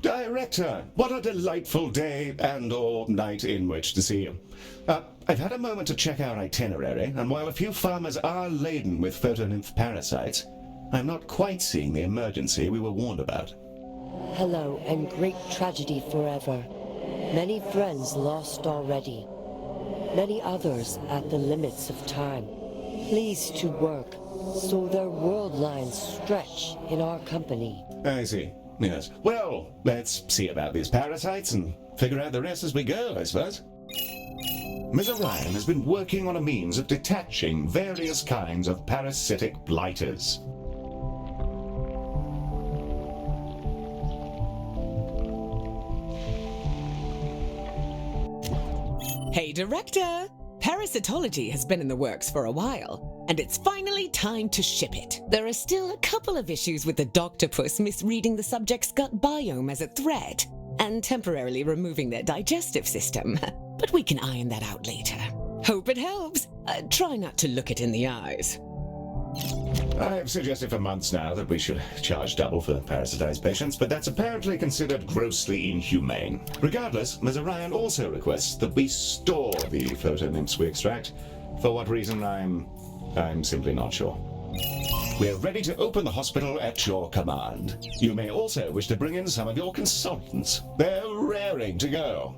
Director, what a delightful day and/or night in which to see you. I've had a moment to check our itinerary, and while a few farmers are laden with photonymph parasites, I'm not quite seeing the emergency we were warned about. Hello, and great tragedy forever. Many friends lost already. Many others at the limits of time. Pleased to work, so their world lines stretch in our company. I see. Yes. Well, let's see about these parasites and figure out the rest as we go, I suppose. Ms. Orion has been working on a means of detaching various kinds of parasitic blighters. Hey, Director! Parasitology has been in the works for a while, and it's finally time to ship it. There are still a couple of issues with the doctopus misreading the subject's gut biome as a threat, and temporarily removing their digestive system. But we can iron that out later. Hope it helps. Try not to look it in the eyes. I've suggested for months now that we should charge double for parasitized patients, but that's apparently considered grossly inhumane. Regardless, Ms. Orion also requests that we store the photonymphs we extract. For what reason, I'm simply not sure. We're ready to open the hospital at your command. You may also wish to bring in some of your consultants. They're raring to go.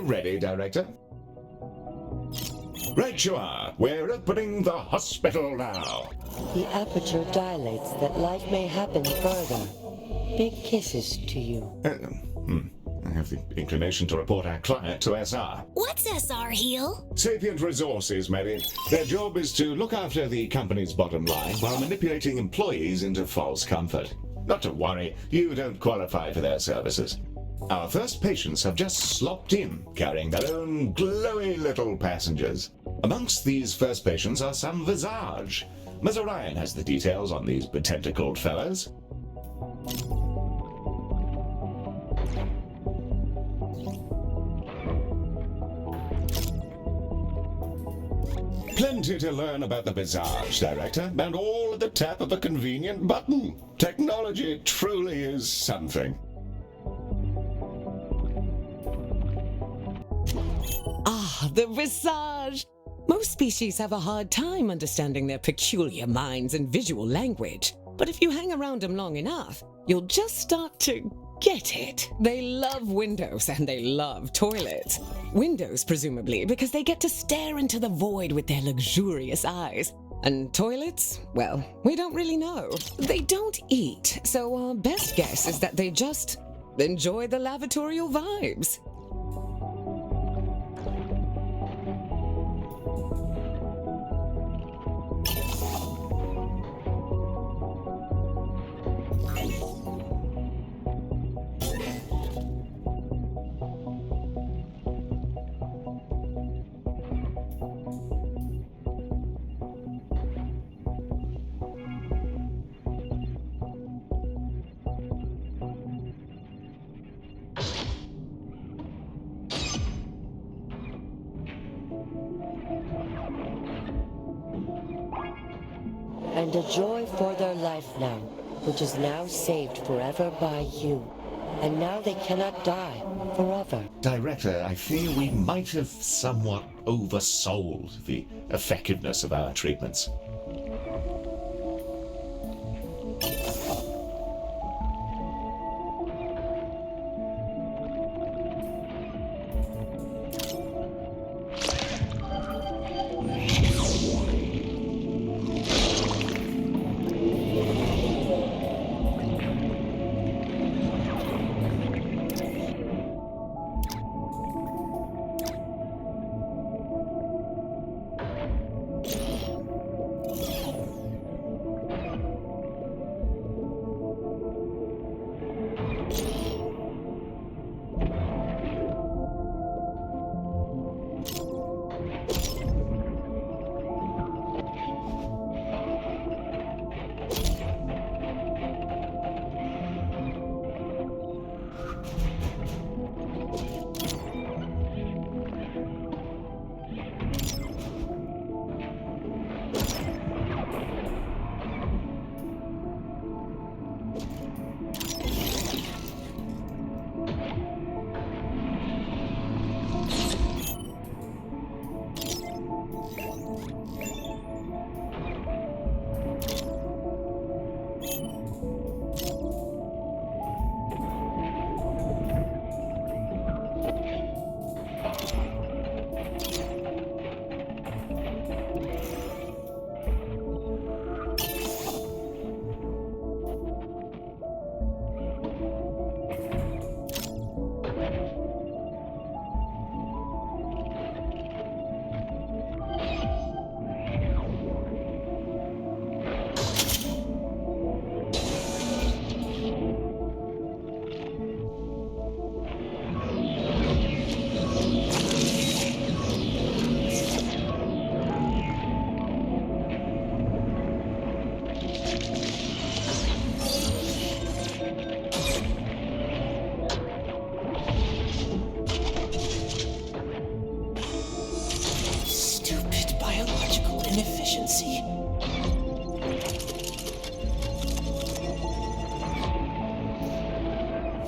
ready, Director? Right you are. We're opening the hospital now. The aperture dilates that life may happen further. Big kisses to you. I have the inclination to report our client to SR. What's SR, Heel? Sapient Resources, Mary. Their job is to look after the company's bottom line while manipulating employees into false comfort. Not to worry, you don't qualify for their services. Our first patients have just slopped in, carrying their own glowy little passengers. Amongst these first patients are some Visage. Ms. Orion has the details on these betentacled fellows. Plenty to learn about the Visage, Director, and all at the tap of a convenient button. Technology truly is something. Ah, the Visage! Most species have a hard time understanding their peculiar minds and visual language. But if you hang around them long enough, you'll just start to get it. They love windows and they love toilets. Windows, presumably, because they get to stare into the void with their luxurious eyes. And toilets? Well, we don't really know. They don't eat, so our best guess is that they just enjoy the lavatorial vibes. And a joy for their life now, which is now saved forever by you. And now they cannot die forever. Director, I fear we might have somewhat oversold the effectiveness of our treatments.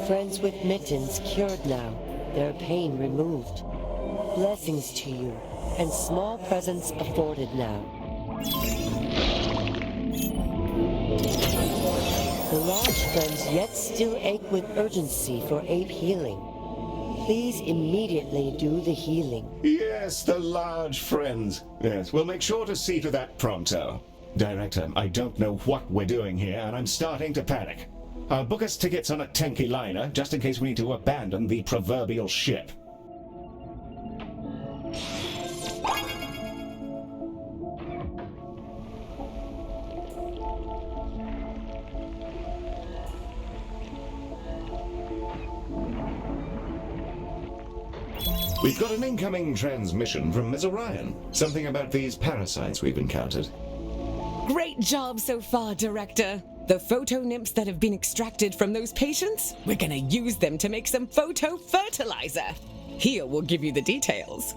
Friends with mittens cured now, their pain removed. Blessings to you, and small presents afforded now. The large friends yet still ache with urgency for ape healing. Please immediately do the healing. Yes, the large friends. Yes, we'll make sure to see to that pronto. Director, I don't know what we're doing here, and I'm starting to panic. I'll book us tickets on a tanky liner, just in case we need to abandon the proverbial ship. We've got an incoming transmission from Ms. Orion. Something about these parasites we've encountered. Great job so far, Director. The photo nymphs that have been extracted from those patients, we're gonna use them to make some photo fertilizer. Here will give you the details.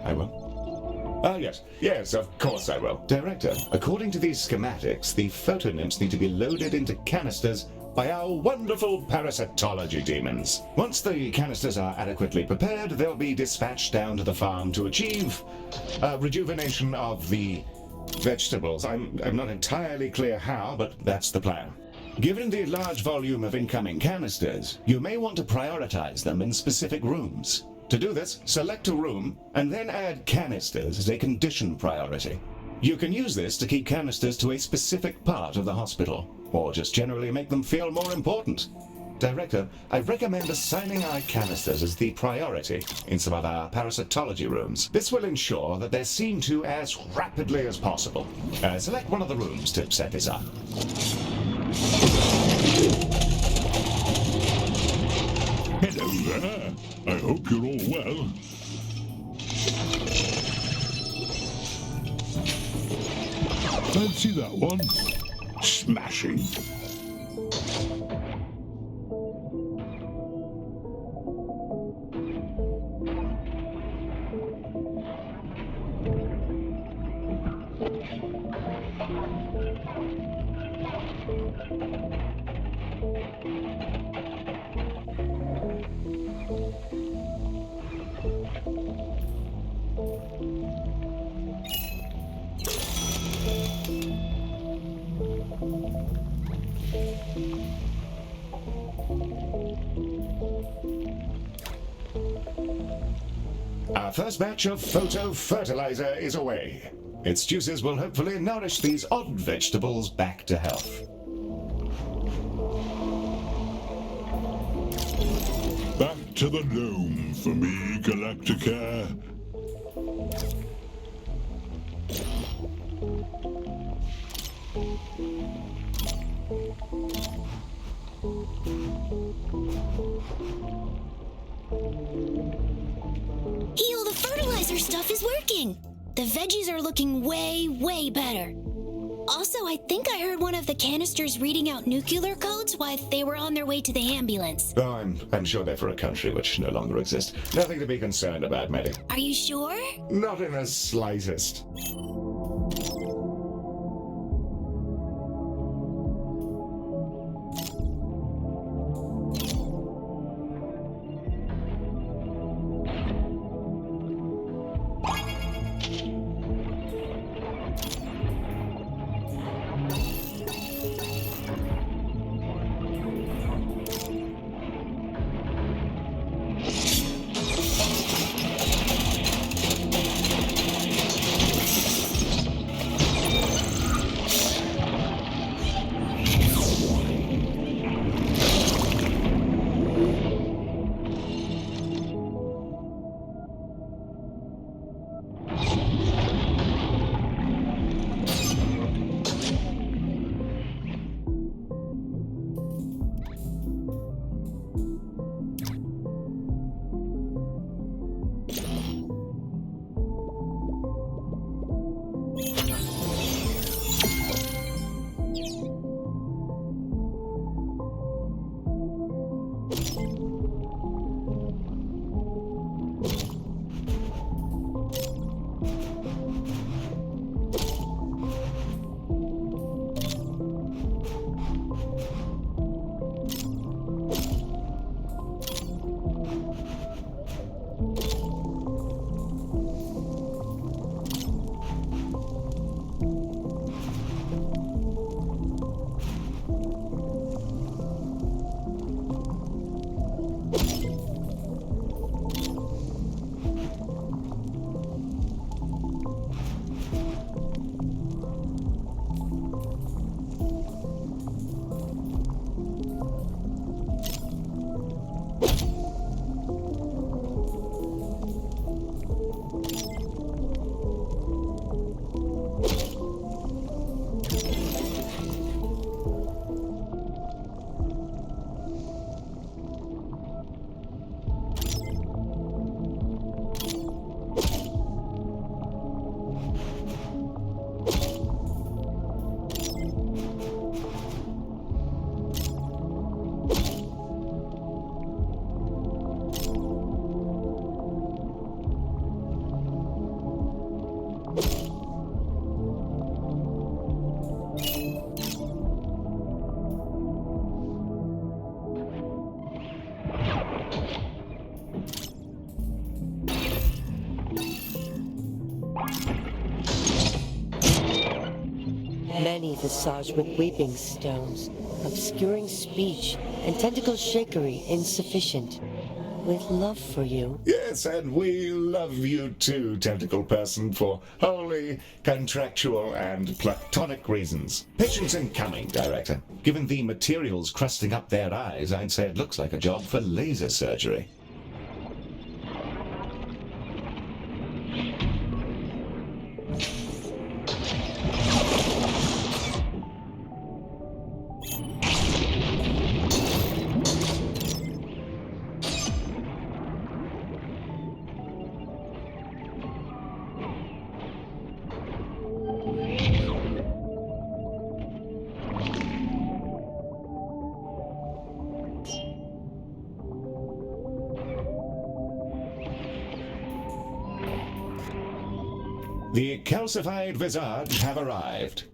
I will. Ah, yes. Yes, of course I will. Director, according to these schematics, the photo nymphs need to be loaded into canisters by our wonderful parasitology demons. Once the canisters are adequately prepared, they'll be dispatched down to the farm to achieve rejuvenation of the vegetables. I'm not entirely clear how, but that's the plan. Given the large volume of incoming canisters, you may want to prioritize them in specific rooms. To do this, select a room and then add canisters as a condition priority. You can use this to keep canisters to a specific part of the hospital, or just generally make them feel more important. Director, I recommend assigning our canisters as the priority in some of our parasitology rooms. This will ensure that they're seen to as rapidly as possible. Select one of the rooms to set this up. Hello there. I hope you're all well. Fancy that one? Smashing. Our first batch of photo fertilizer is away. Its juices will hopefully nourish these odd vegetables back to health. Back to the dome for me, Galacticare. Heal, the fertilizer stuff is working. The veggies are looking way, way better. Also, I think I heard one of the canisters reading out nuclear codes while they were on their way to the ambulance. Oh, I'm sure they're for a country which no longer exists. Nothing to be concerned about, Maddie. Are you sure? Not in the slightest. Many visaged with weeping stones, obscuring speech, and tentacle shakery insufficient. With love for you, Yes, and we love you too, tentacle person, for wholly contractual and platonic reasons. Patience incoming, Director. Given the materials crusting up their eyes, I'd say it looks like a job for laser surgery. The calcified visage have arrived.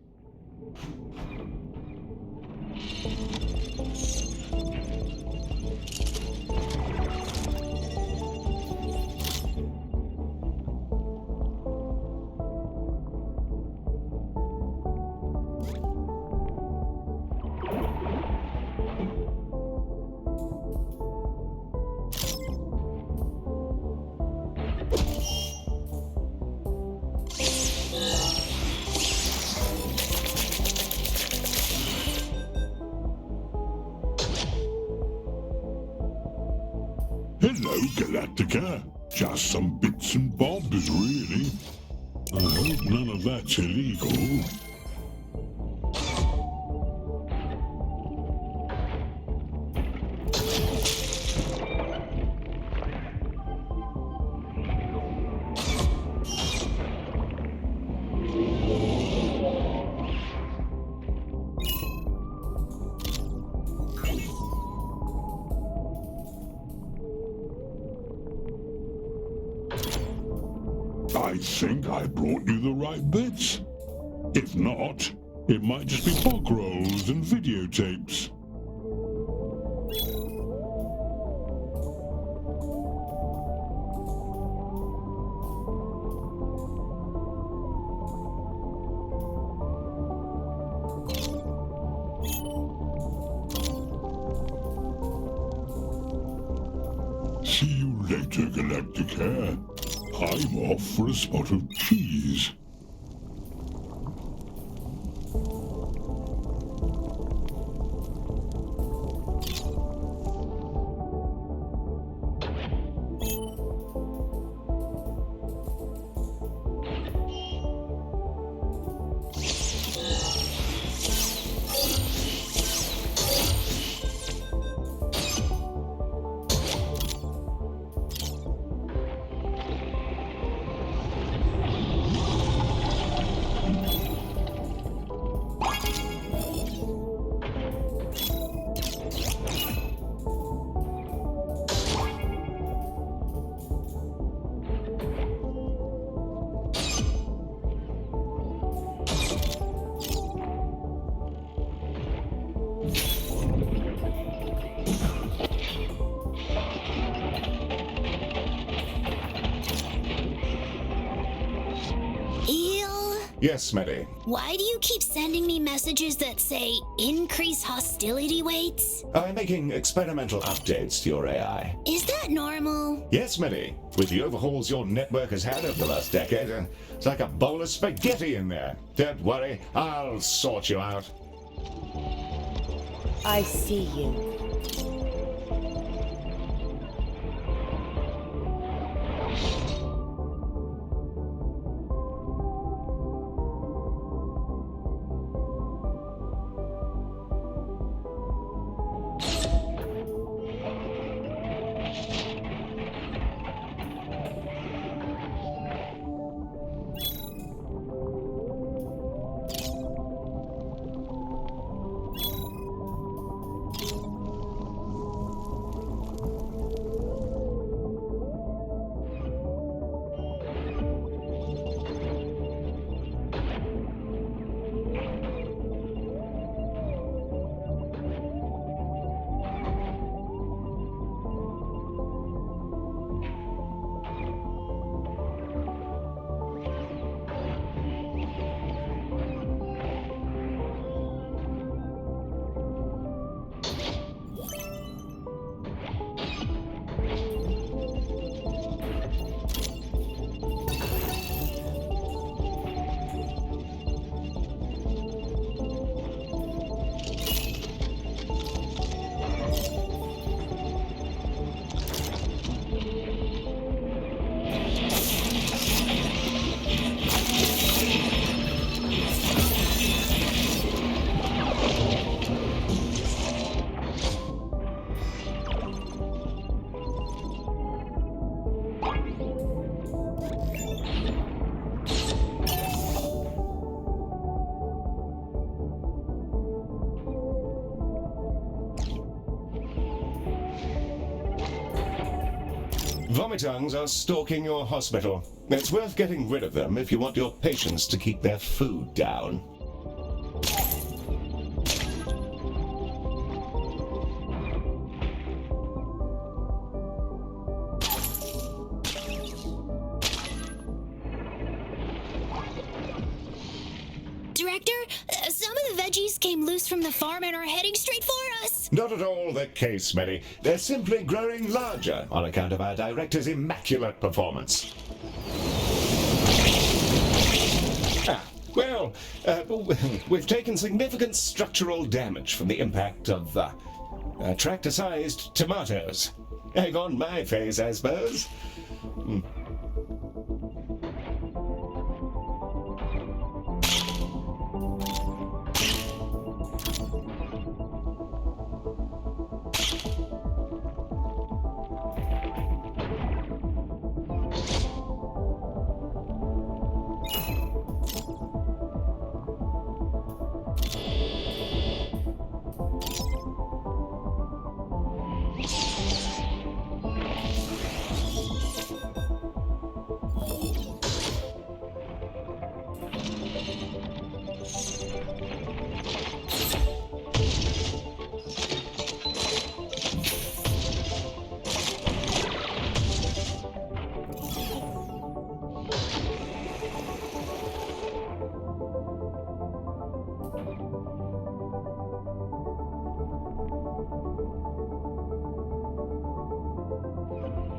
Hello, Galacticare. Just some bits and bobs, really. I hope none of that's illegal. I think I brought you the right bits. If not, it might just be bog rolls and videotapes. See you later, Galacticare. I'm off for a spot of cheese. Yes, Smitty. Why do you keep sending me messages that say increase hostility weights? I'm making experimental updates to your AI. Is that normal? Yes, Smitty. With the overhauls your network has had over the last decade, it's like a bowl of spaghetti in there. Don't worry, I'll sort you out. I see you. Vomitungs are stalking your hospital. It's worth getting rid of them if you want your patients to keep their food down. Director, some of the veggies came loose from the farm and are heading straight for us. Not at all the case, Smitty. They're simply growing larger on account of our director's immaculate performance. Well, we've taken significant structural damage from the impact of tractor-sized tomatoes. Egg on my face, I suppose.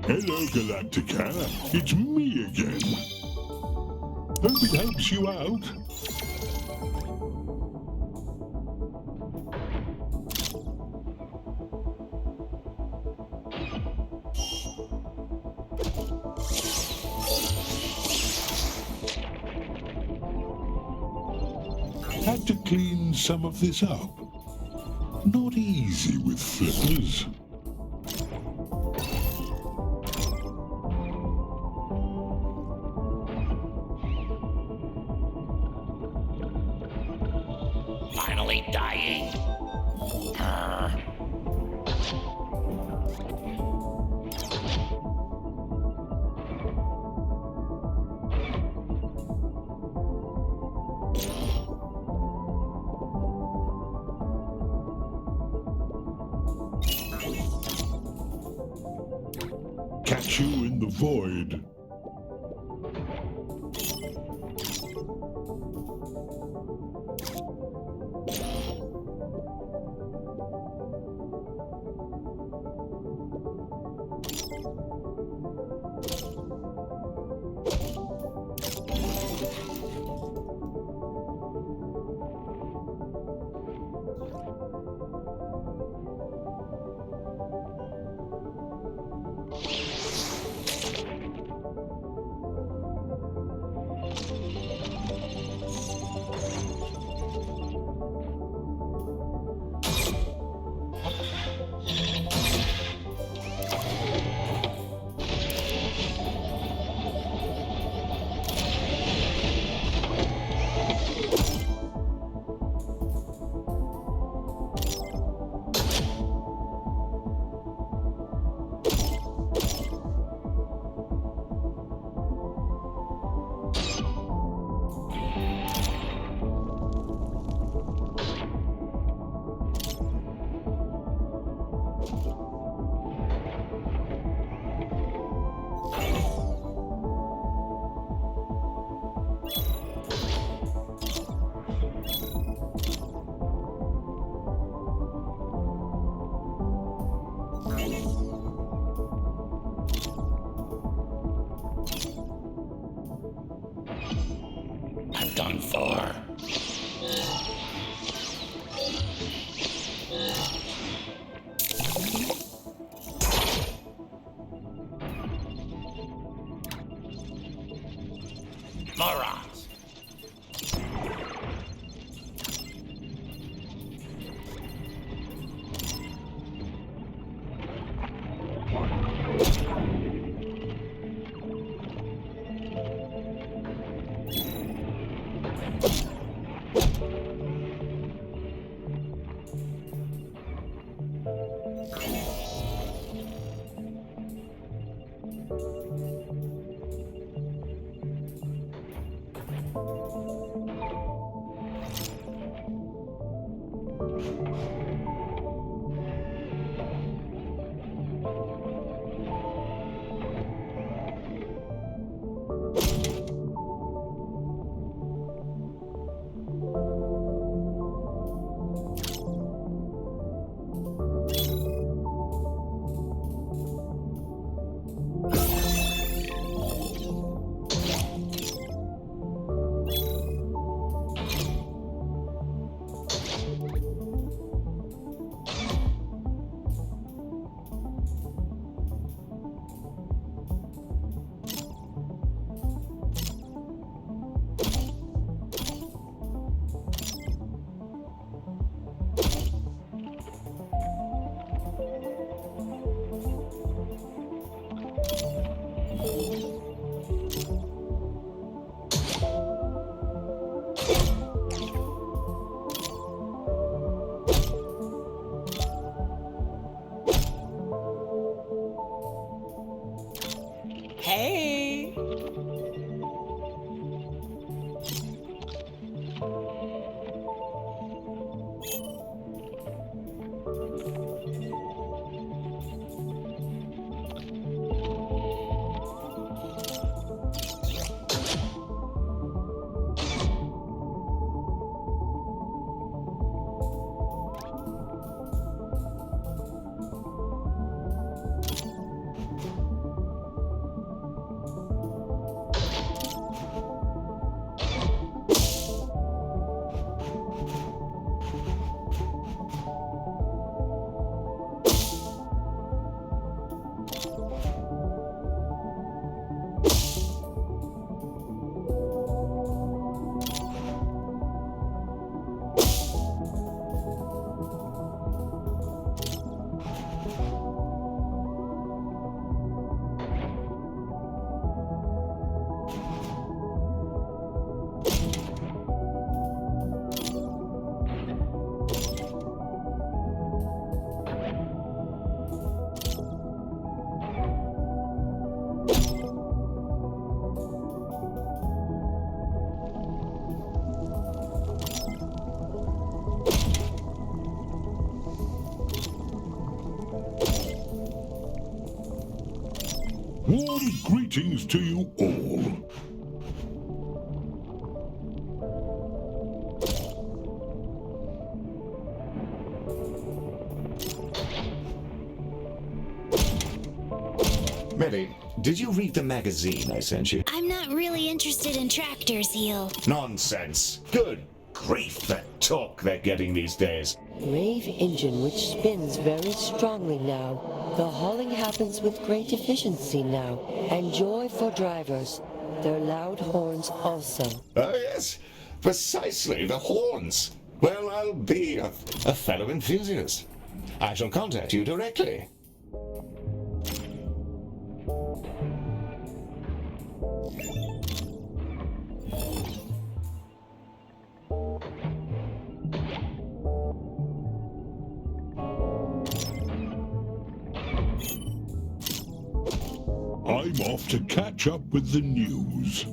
Hello, Galacticare. It's me again. Hope it helps you out. Had to clean some of this up. Not easy with flippers. Finally dying. Catch you in the void. I'm done for. Morons. Warm greetings to you all. Millie, did you read the magazine I sent you? I'm not really interested in tractors, Heel. Nonsense. Good grief, the talk they're getting these days. Brave engine which spins very strongly now. The hauling happens with great efficiency now, and joy for drivers. Their loud horns also. Oh, yes, precisely, the horns. Well, I'll be a fellow enthusiast. I shall contact you directly. I'm off to catch up with the news.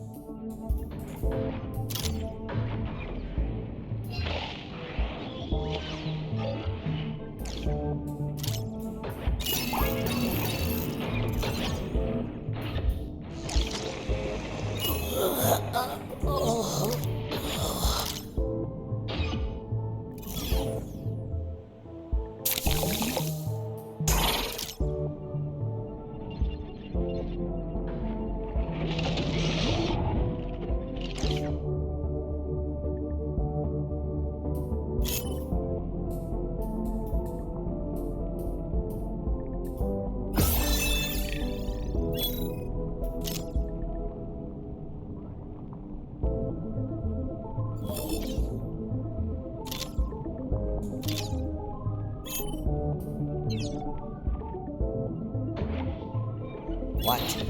What?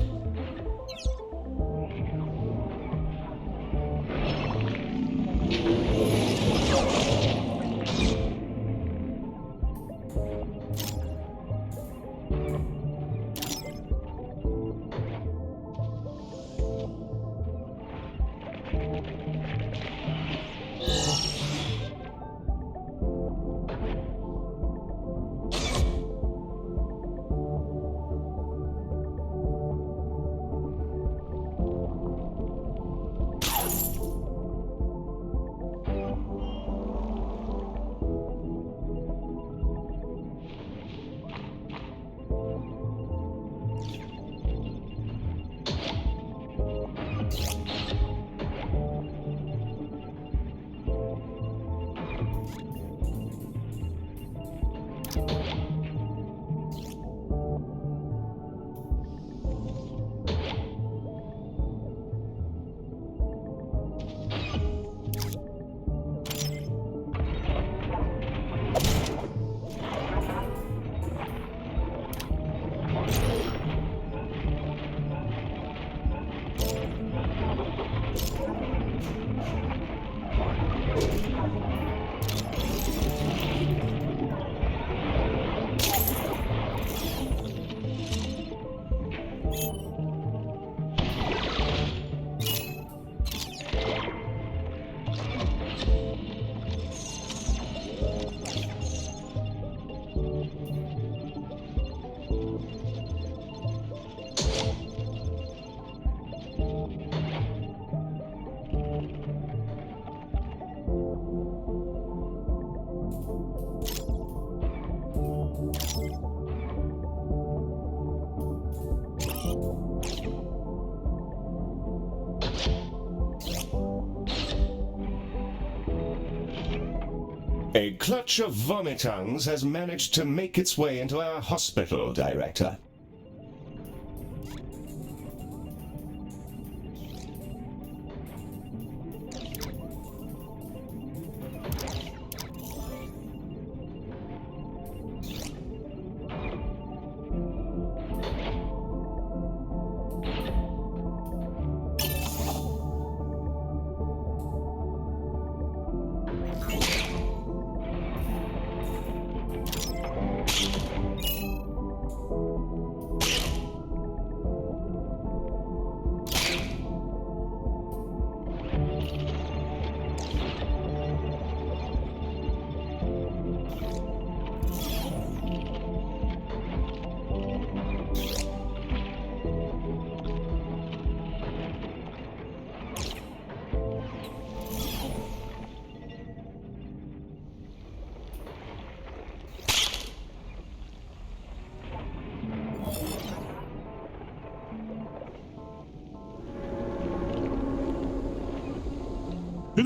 A clutch of vomitungs has managed to make its way into our hospital, Director.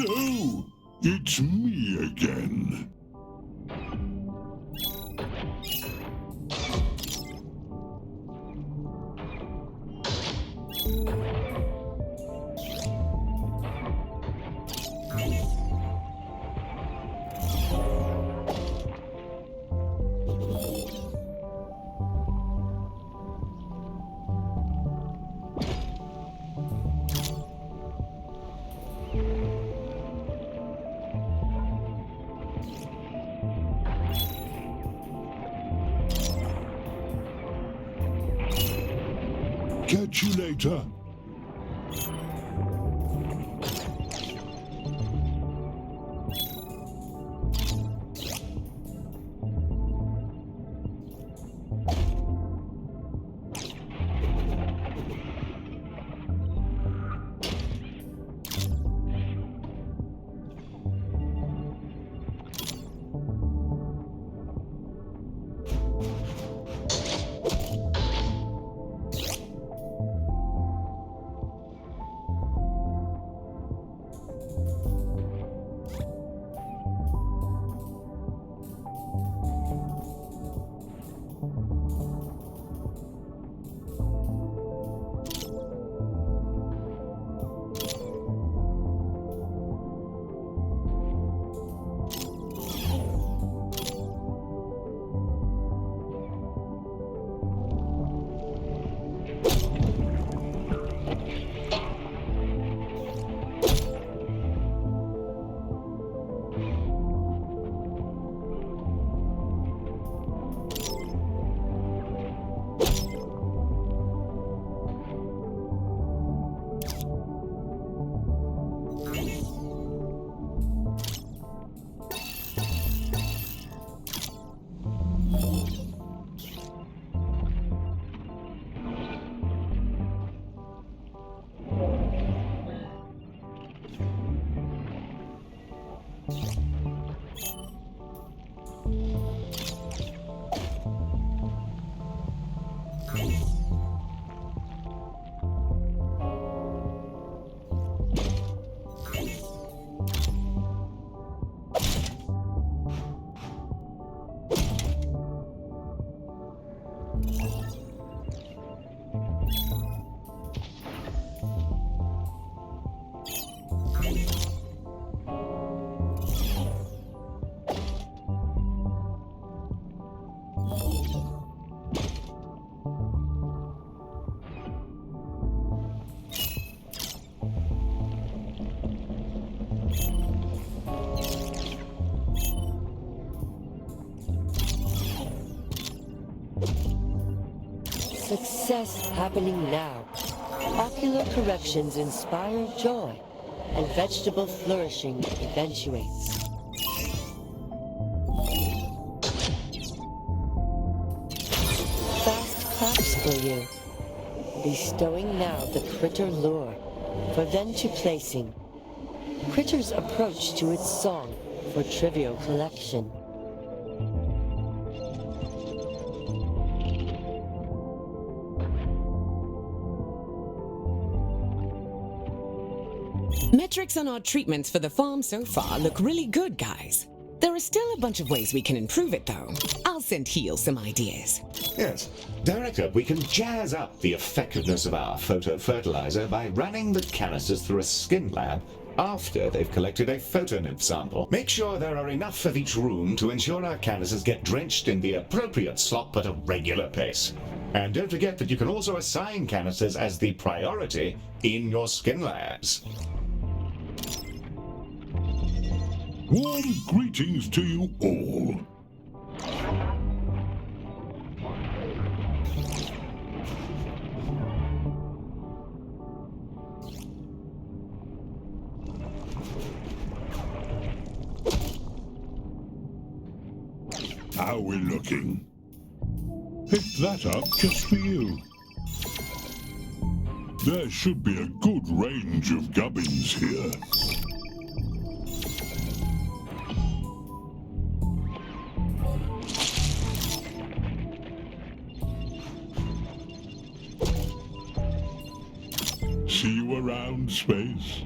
Hello! It's me again. Catch you later. Success happening now. Ocular corrections inspire joy, and vegetable flourishing eventuates. Fast claps for you. Bestowing now the critter lure, for then to placing. Critter's approach to its song for trivial collection. Metrics on our treatments for the farm so far look really good, guys. There are still a bunch of ways we can improve it, though. I'll send Heel some ideas. Yes. Director, we can jazz up the effectiveness of our photofertilizer by running the canisters through a skin lab after they've collected a photonymph sample. Make sure there are enough of each room to ensure our canisters get drenched in the appropriate slop at a regular pace. And don't forget that you can also assign canisters as the priority in your skin labs. Warm greetings to you all. How we looking? Picked that up just for you. There should be a good range of gubbins here. See you around, Space.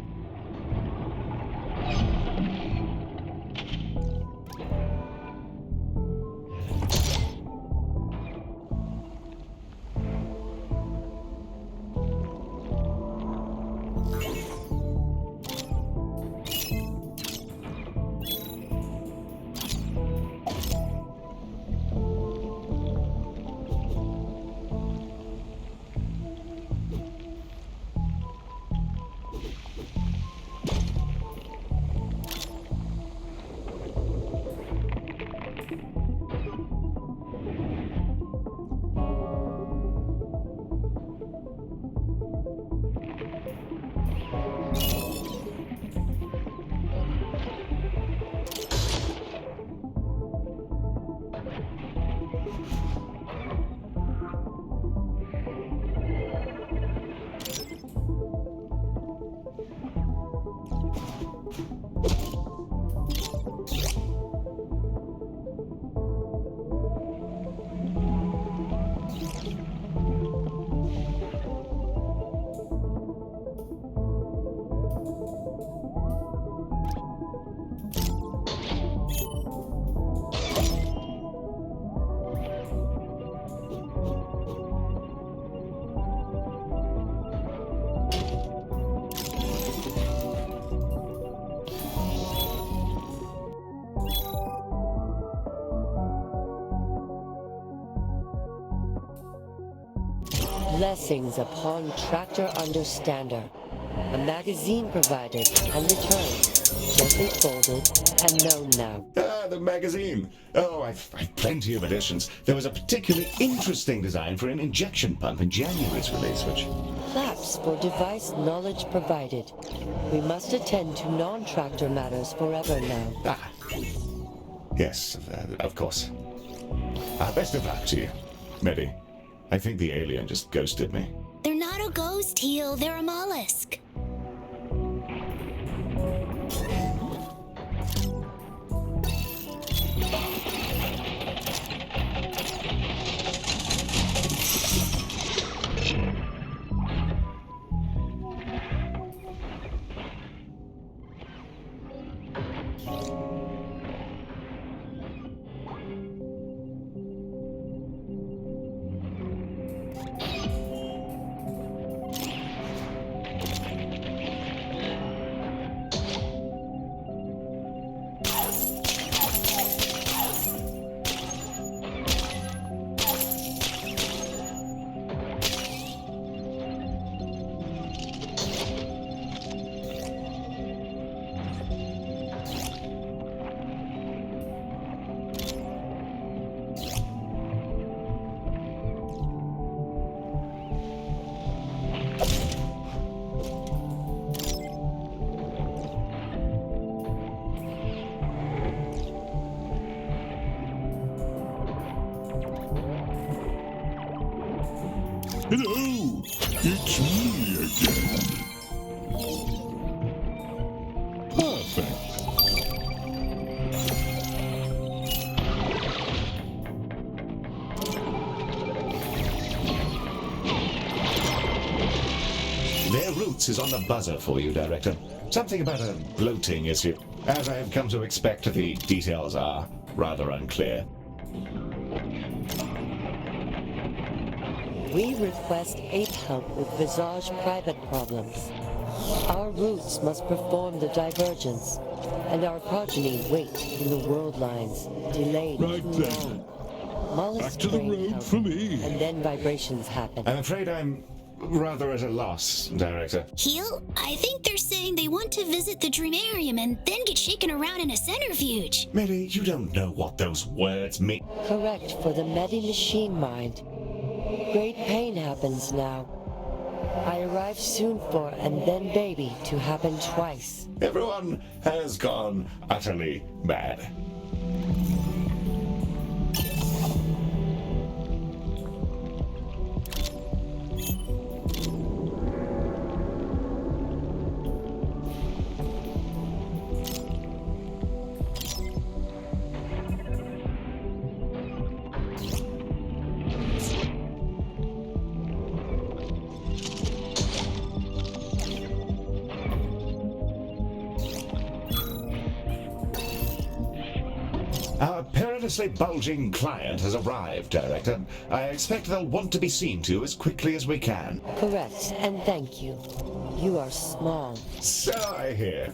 Blessings upon Tractor Understander. A magazine provided and returned, gently folded and known now. Ah, the magazine. Oh, I've plenty of editions. There was a particularly interesting design for an injection pump in January's release, which... Claps for device knowledge provided. We must attend to non-tractor matters forever now. Ah. Yes, of course. Best of luck to you, Medi. I think the alien just ghosted me. They're not a ghost, Heel. They're a mollusk. Hello! It's me again. Perfect. Their roots is on the buzzer for you, Director. Something about a bloating issue. As I have come to expect, the details are rather unclear. We request ape help with Visage private problems. Our roots must perform the divergence, and our progeny wait in the world lines, delayed Right too then. long. Mollusk Back to the brain road help, for me. and then vibrations happen. I'm afraid I'm rather at a loss, Director. Heel, I think they're saying they want to visit the Dreamarium and then get shaken around in a centrifuge. Medi, you don't know what those words mean. Correct for the medi-machine mind. Great pain happens now. I arrive soon for and then baby to happen twice. Everyone has gone utterly mad. Our perilously bulging client has arrived, Director. I expect they'll want to be seen to as quickly as we can. Correct, and thank you. You are small. So I hear.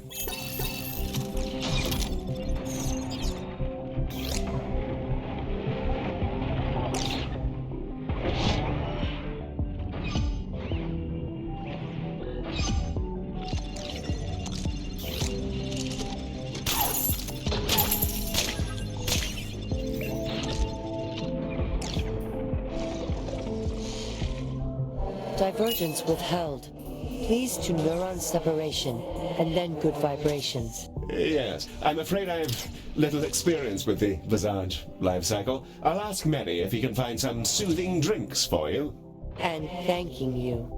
Divergence withheld. Please to neuron separation, and then good vibrations. Yes, I'm afraid I have little experience with the Visage life cycle. I'll ask Mary if he can find some soothing drinks for you. And thanking you.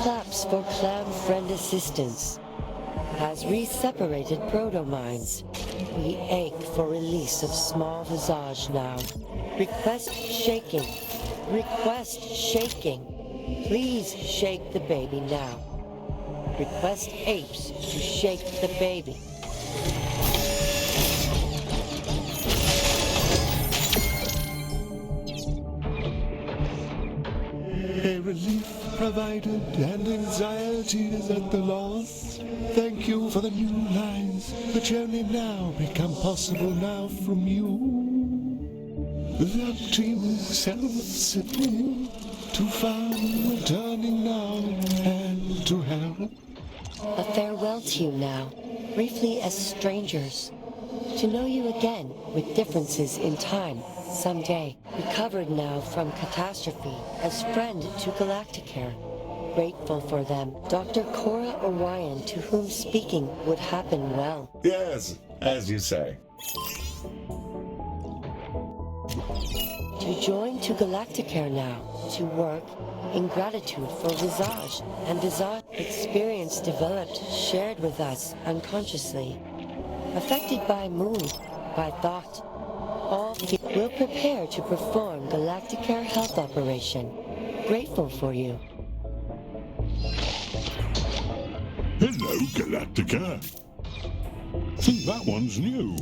Claps for clam friend assistance. Has re-separated proto-minds. We ache for release of small visage now. Request shaking. Request shaking. Please shake the baby now. Request apes to shake the baby. A relief provided and anxiety is at the loss. Thank you for the new lines, which only now become possible now from you. The team self-sitting to farm returning now and to help. A farewell to you now, briefly as strangers. To know you again with differences in time someday. Recovered now from catastrophe as friend to Galacticare. Grateful for them. Dr. Cora Orion, to whom speaking would happen well. Yes, as you say. To join to Galacticare now, to work in gratitude for Visage and Visage experience developed, shared with us unconsciously. Affected by mood, by thought, all will prepare to perform Galacticare health operation. Grateful for you. Hello, Galactica. Think that one's new.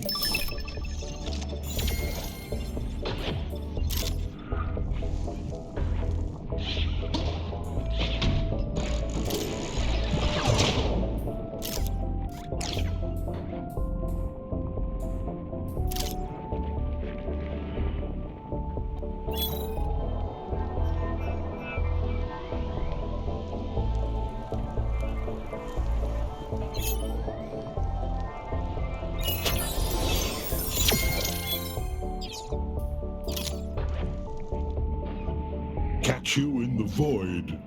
Catch you in the void.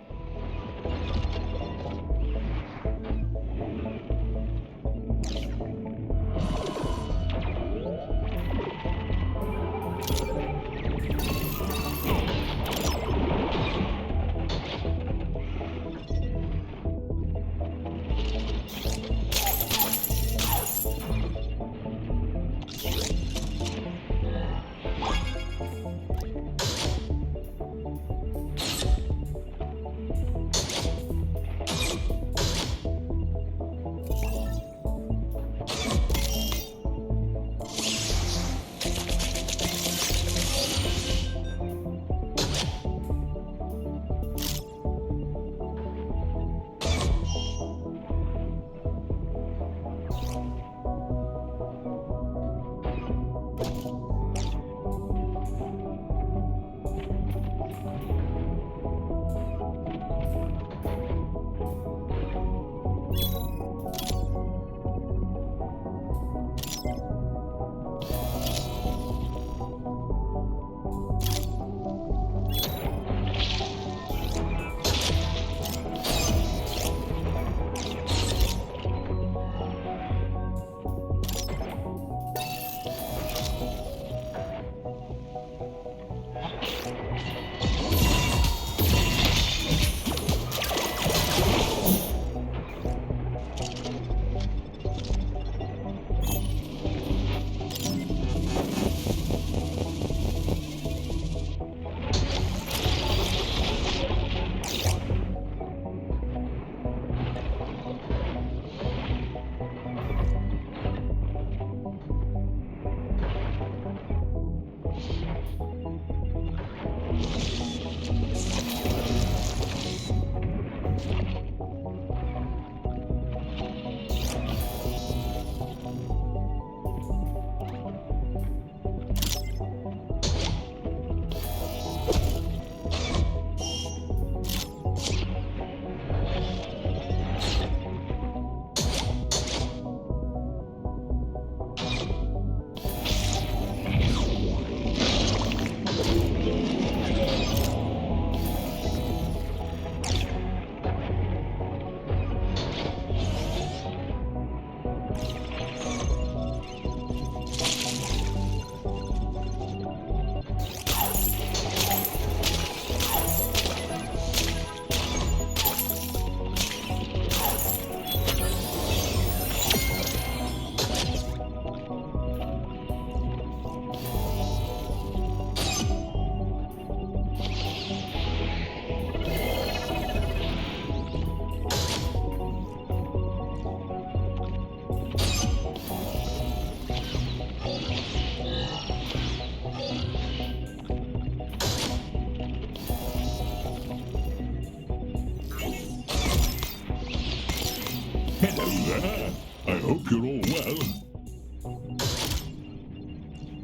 Hello there. I hope you're all well.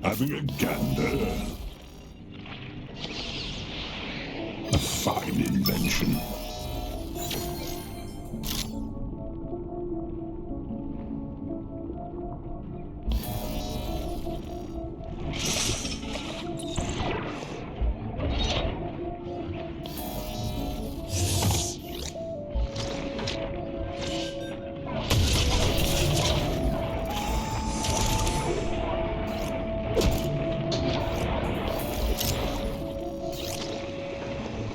Having a gander. A fine invention.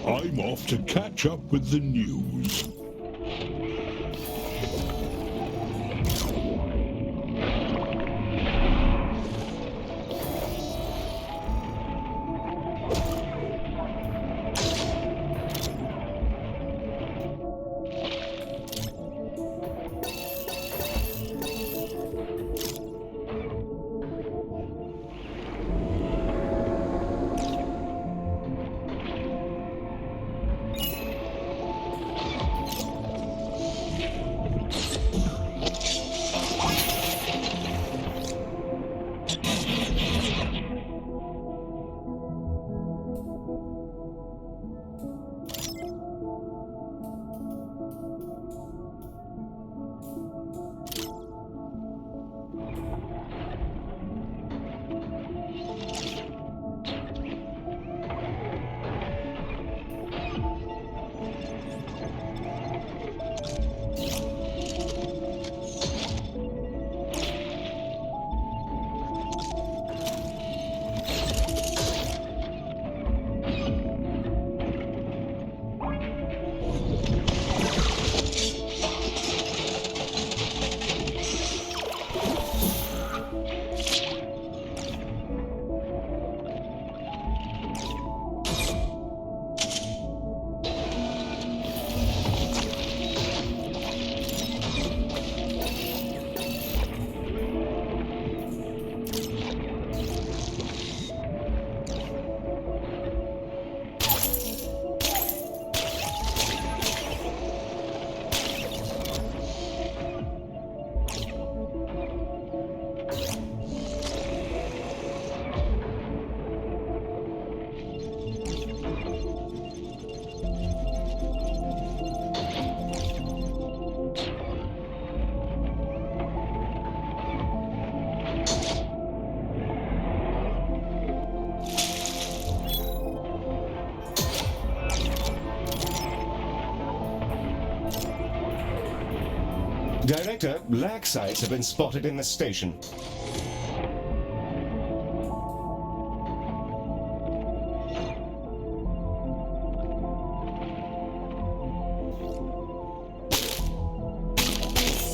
I'm off to catch up with the news. Director, lag sites have been spotted in the station.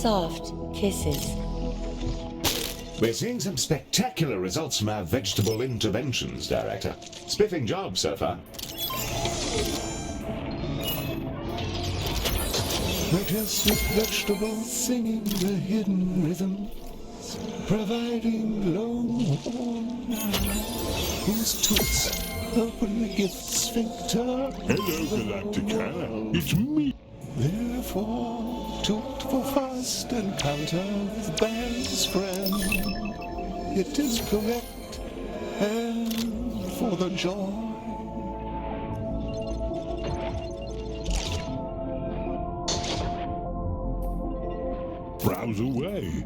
Soft kisses. We're seeing some spectacular results from our vegetable interventions, Director. Spiffing job so far. Majestic vegetables singing the hidden rhythms, providing long warm nights, whose toots open the gift sphincter. Hello, Galacticare. It's me. Therefore, toot for fast encounter with band's friend. It is correct, and for the joy. Browse away.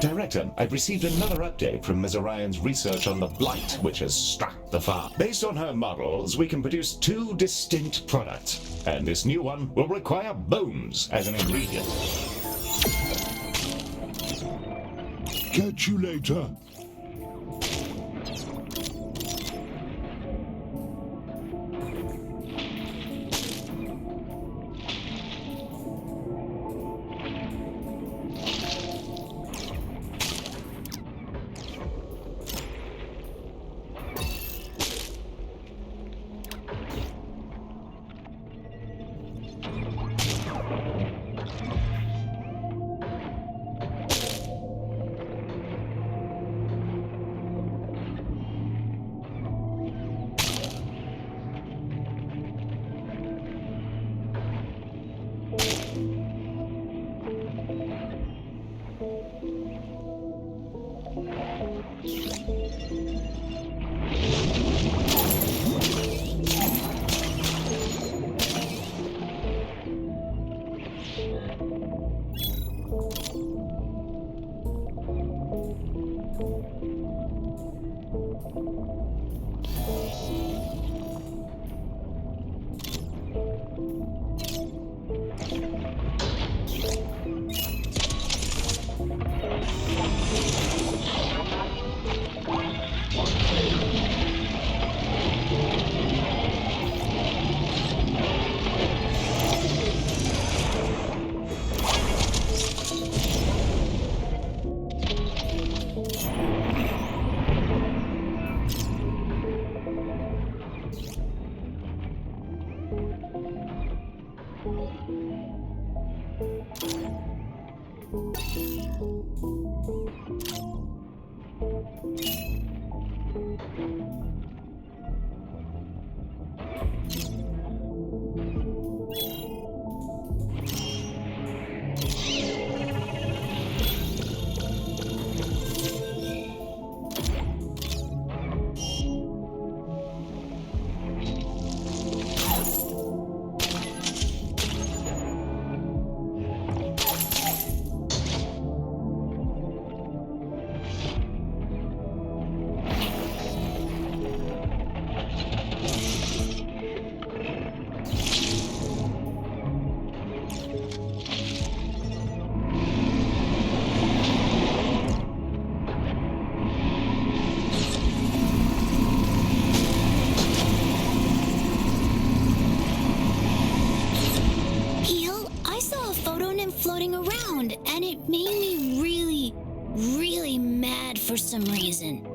Director, I've received another update from Ms. Orion's research on the blight which has struck the farm. Based on her models, we can produce 2 distinct products, and this new one will require bones as an ingredient. Catch you later. Floating around, and it made me really mad for some reason.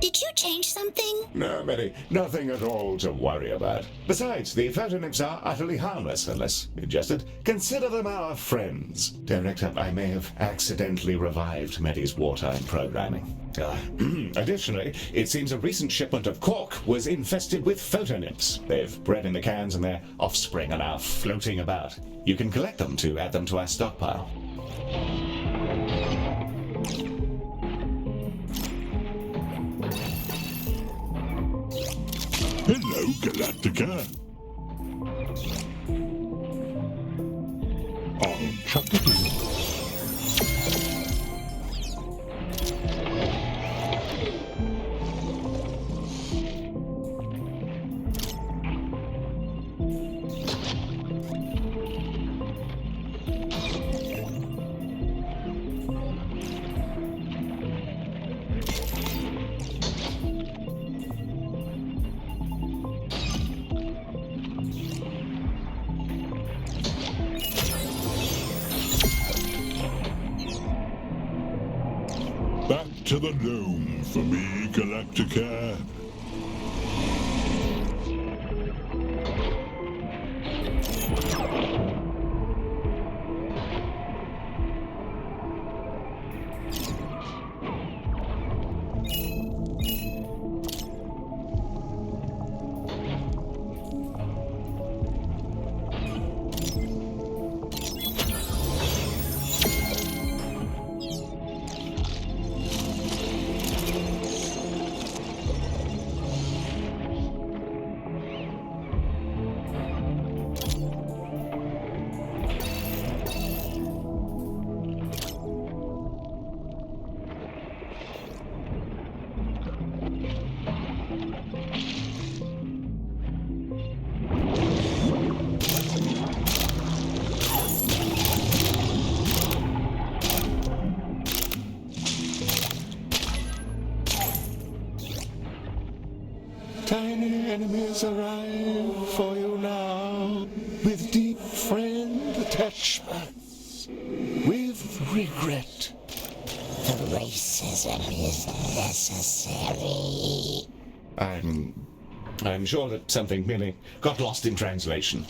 Did you change something? No, Mary, nothing at all to worry about. Besides, the photonymphs are utterly harmless unless ingested. Consider them our friends. Director, I may have accidentally revived Mary's wartime programming. Additionally, it seems a recent shipment of cork was infested with photonymphs. They've bred in the cans and their offspring are now floating about. You can collect them to add them to our stockpile. Hello, Galacticare. I'll chuck it in. Back to the dome for me, Galacticare. Tiny enemies arrive for you now, with deep friend attachments, with regret. The racism is necessary. I'm sure that something merely got lost in translation,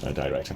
Director.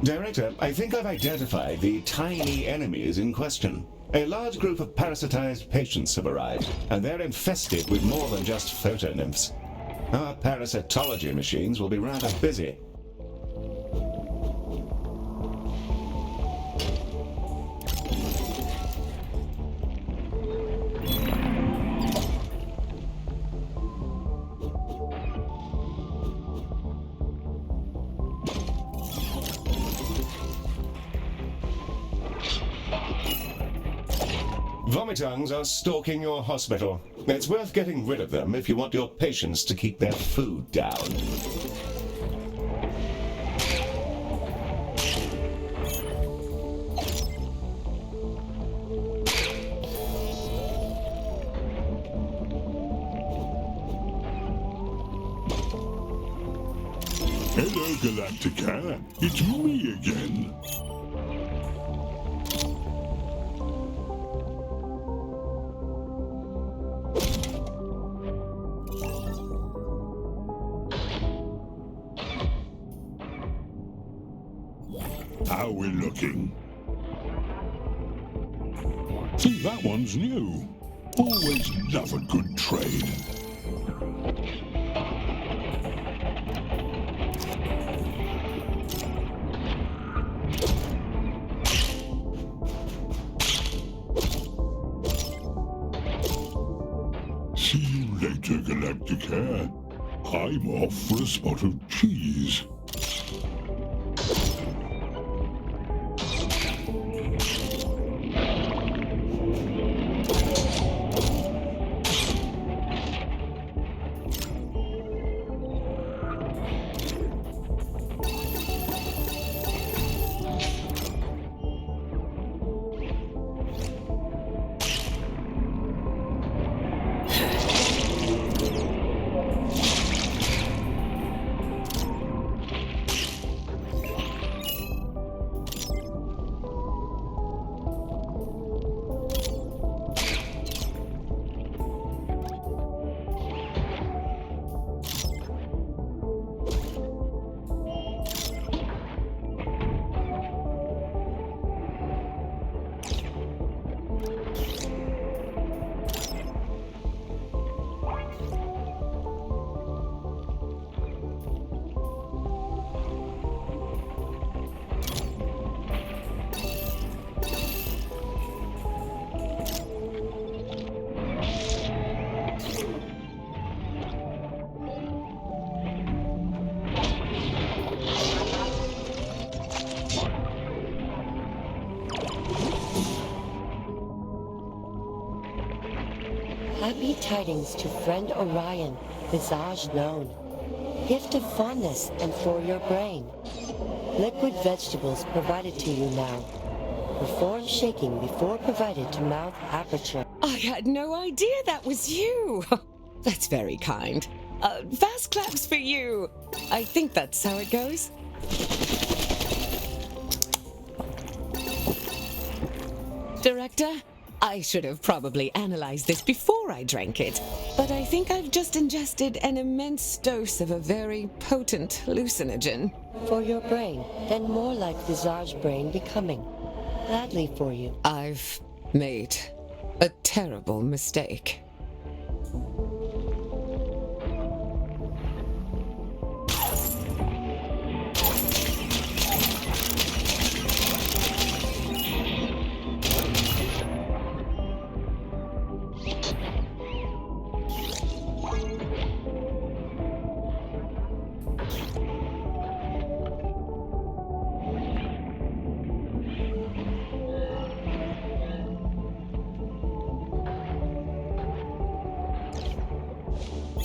Director, I think I've identified the tiny enemies in question. A large group of parasitized patients have arrived, and they're infested with more than just photonymphs. Our parasitology machines will be rather busy. Vomitongs are stalking your hospital. It's worth getting rid of them if you want your patients to keep their food down. Hello, Galacticare. It's me again. How we're looking? Think that one's new. Always love a good trade. See you later, Galacticare. I'm off for a spot of cheese. Happy tidings to friend Orion, visage known. Gift of fondness and for your brain. Liquid vegetables provided to you now. Perform shaking before provided to mouth aperture. I had no idea that was you. That's very kind. Fast claps for you. I think that's how it goes. Director, I should have probably analyzed this before I drank it, but I think I've just ingested an immense dose of a very potent hallucinogen. For your brain, then more like visage brain becoming. Gladly for you. I've made a terrible mistake.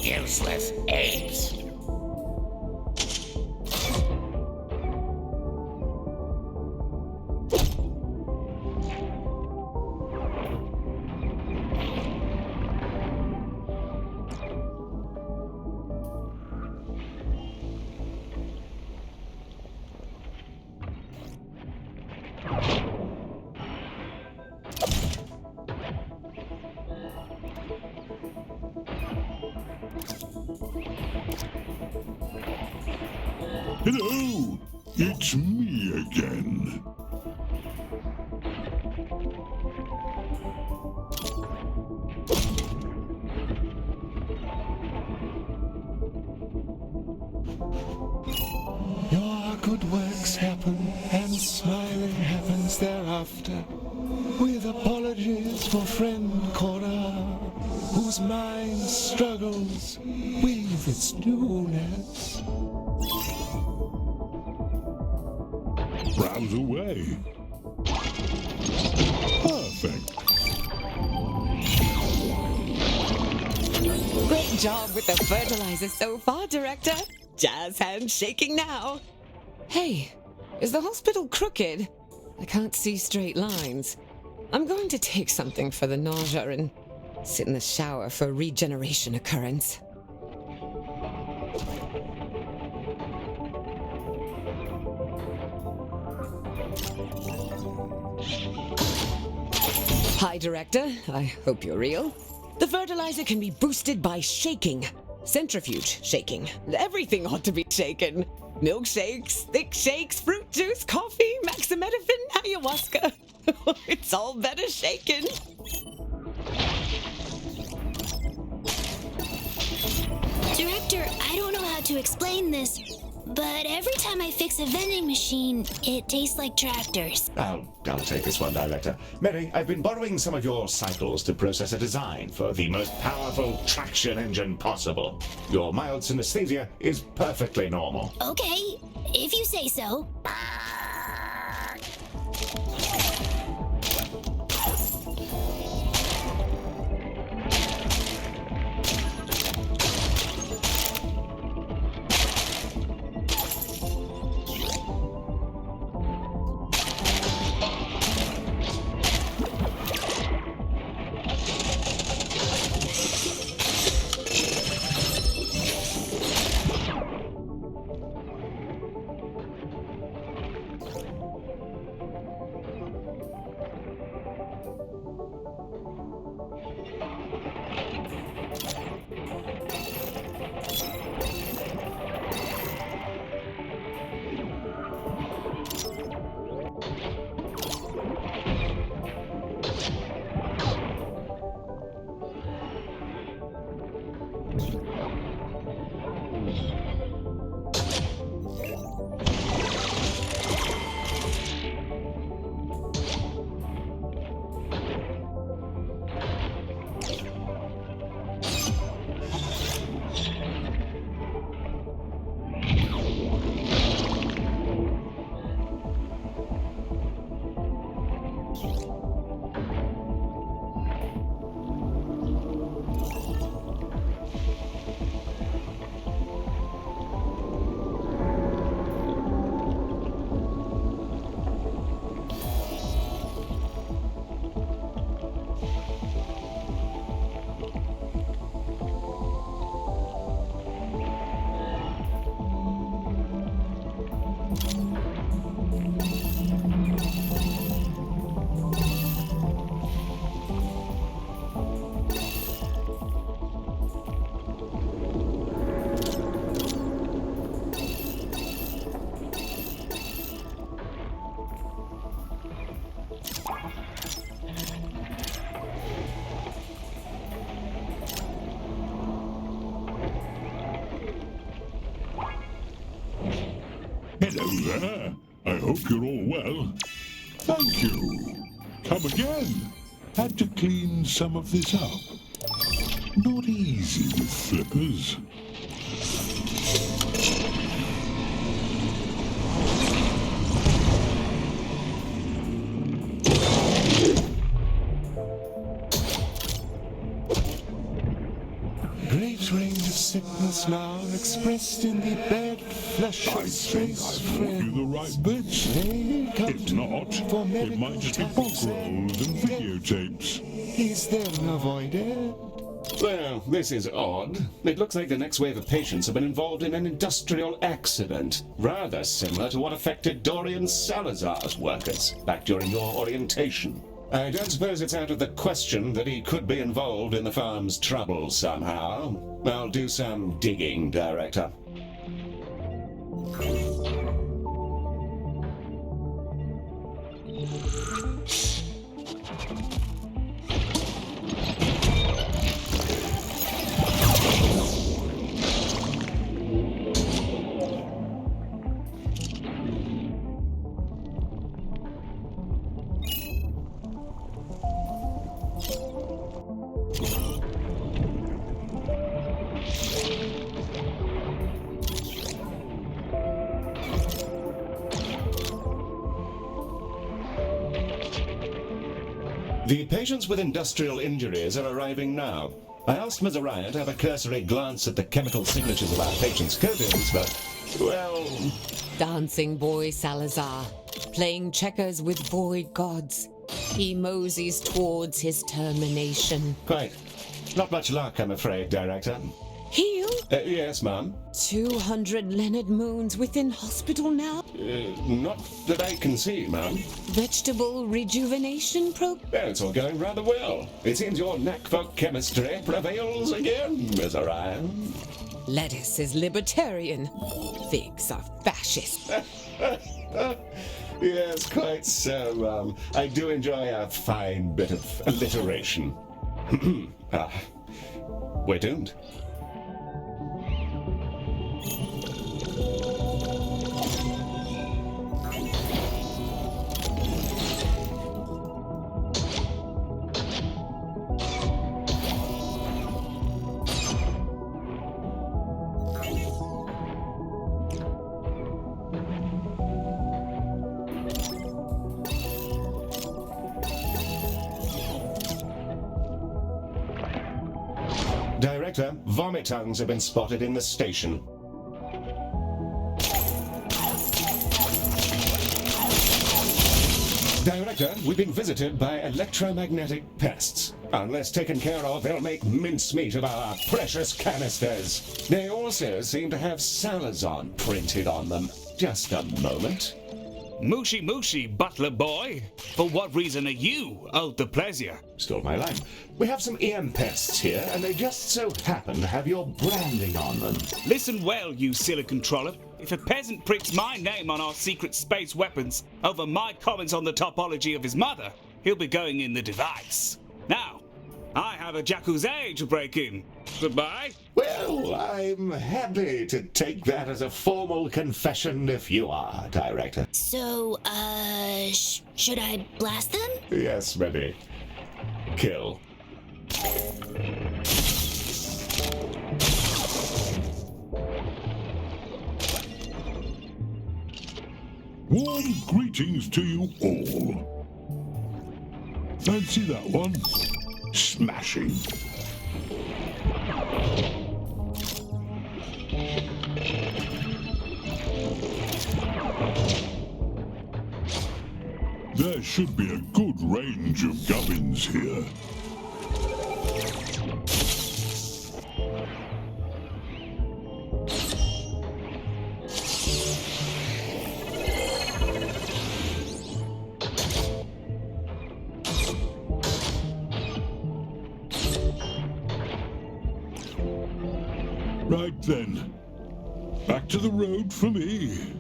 Useless apes. Hello! It's me again. Your good works happen, and smiling happens thereafter. With apologies for friend Cora, whose mind struggles with its newness. Browse away. Perfect. Great job with the fertilizer so far, Director. Jazz hands shaking now. Hey, is the hospital crooked? I can't see straight lines. I'm going to take something for the nausea and sit in the shower for regeneration occurrence. Hi, Director. I hope you're real. The fertilizer can be boosted by shaking. Centrifuge shaking. Everything ought to be shaken. Milkshakes, thick shakes, fruit juice, coffee, maximetaphine, ayahuasca. It's all better shaken. Director, I don't know how to explain this, but every time I fix a vending machine, it tastes like tractors. I'll take this one, Director. Mary, I've been borrowing some of your cycles to process a design for the most powerful traction engine possible. Your mild synesthesia is perfectly normal. Okay, if you say so. Hello there. I hope you're all well. Thank you. Come again. Had to clean some of this up. Not easy with flippers. Great range of sickness now expressed in the bed flesh I of think space I've taught you the right bits. If not, it might just be book rolls and videotapes. Is then avoided. Well, this is odd. It looks like the next wave of patients have been involved in an industrial accident, rather similar to what affected Dorian Salazar's workers back during your orientation. I don't suppose it's out of the question that he could be involved in the farm's troubles somehow. I'll do some digging, Director. The patients with industrial injuries are arriving now. I asked Ms. Orion to have a cursory glance at the chemical signatures of our patients' coatings, but, well... Dancing boy Salazar, playing checkers with void gods. He moseys towards his termination. Quite. Not much luck, I'm afraid, Director. Heal? Yes, ma'am. 200 Leonard Moons within hospital now? Not that I can see, ma'am. Vegetable rejuvenation program? Well, it's all going rather well. It seems your knack for chemistry prevails again, Ms. Orion. Lettuce is libertarian. Figs are fascist. Yes, quite so, ma'am. I do enjoy a fine bit of alliteration. We're doomed. Director, vomit tongues have been spotted in the station. Director, we've been visited by electromagnetic pests. Unless taken care of, they'll make mincemeat of our precious canisters. They also seem to have Salazar printed on them. Just a moment. Mushy mushy, butler boy. For what reason are you out the pleasure? Stole my line. We have some EM pests here, and they just so happen to have your branding on them. Listen well, you silicon trollop. If a peasant prints my name on our secret space weapons over my comments on the topology of his mother, he'll be going in the device. Now, I have a jacuzzi to break in. Goodbye. Well, I'm happy to take that as a formal confession if you are, Director. So, should I blast them? Yes, ready. Kill. Warm greetings to you all. Fancy that one? Smashing. There should be a good range of gubbins here. Right then, back to the road for me.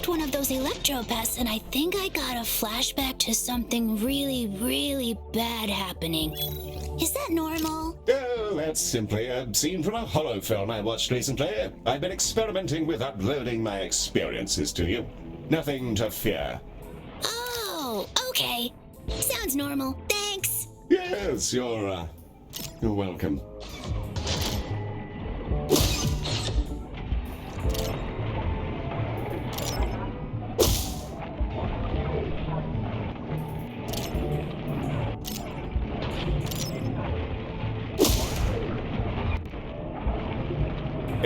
One of those electropests, and I think I got a flashback to something really, really bad happening. Is that normal? Oh, that's simply a scene from a horror film I watched recently. I've been experimenting with uploading my experiences to you. Nothing to fear. Oh, okay. Sounds normal. Thanks. Yes, you're welcome.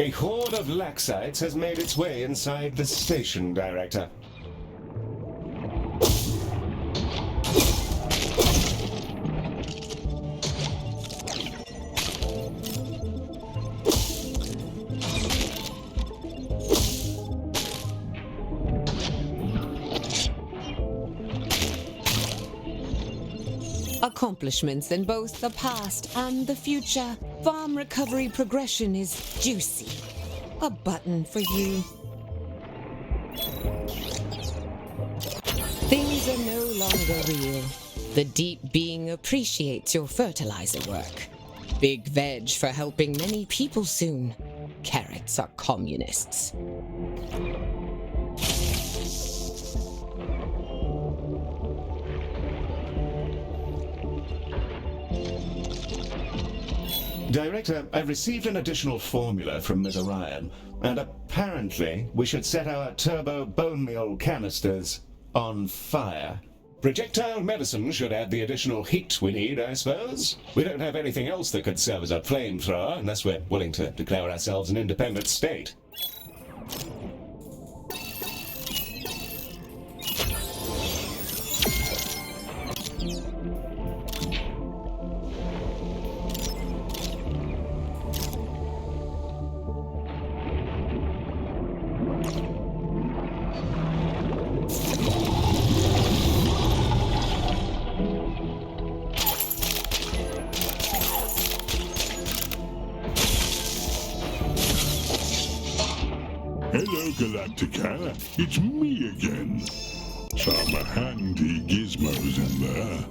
A horde of Laxites has made its way inside the station, Director. Accomplishments in both the past and the future. Farm recovery progression is juicy. A button for you. Things are no longer real. The deep being appreciates your fertilizer work. Big veg for helping many people soon. Carrots are communists. Director, I've received an additional formula from Ms. Orion, and apparently we should set our turbo bone meal canisters on fire. Projectile medicine should add the additional heat we need, I suppose. We don't have anything else that could serve as a flamethrower unless we're willing to declare ourselves an independent state. Hello, Galacticare. It's me again. Some handy gizmos in there.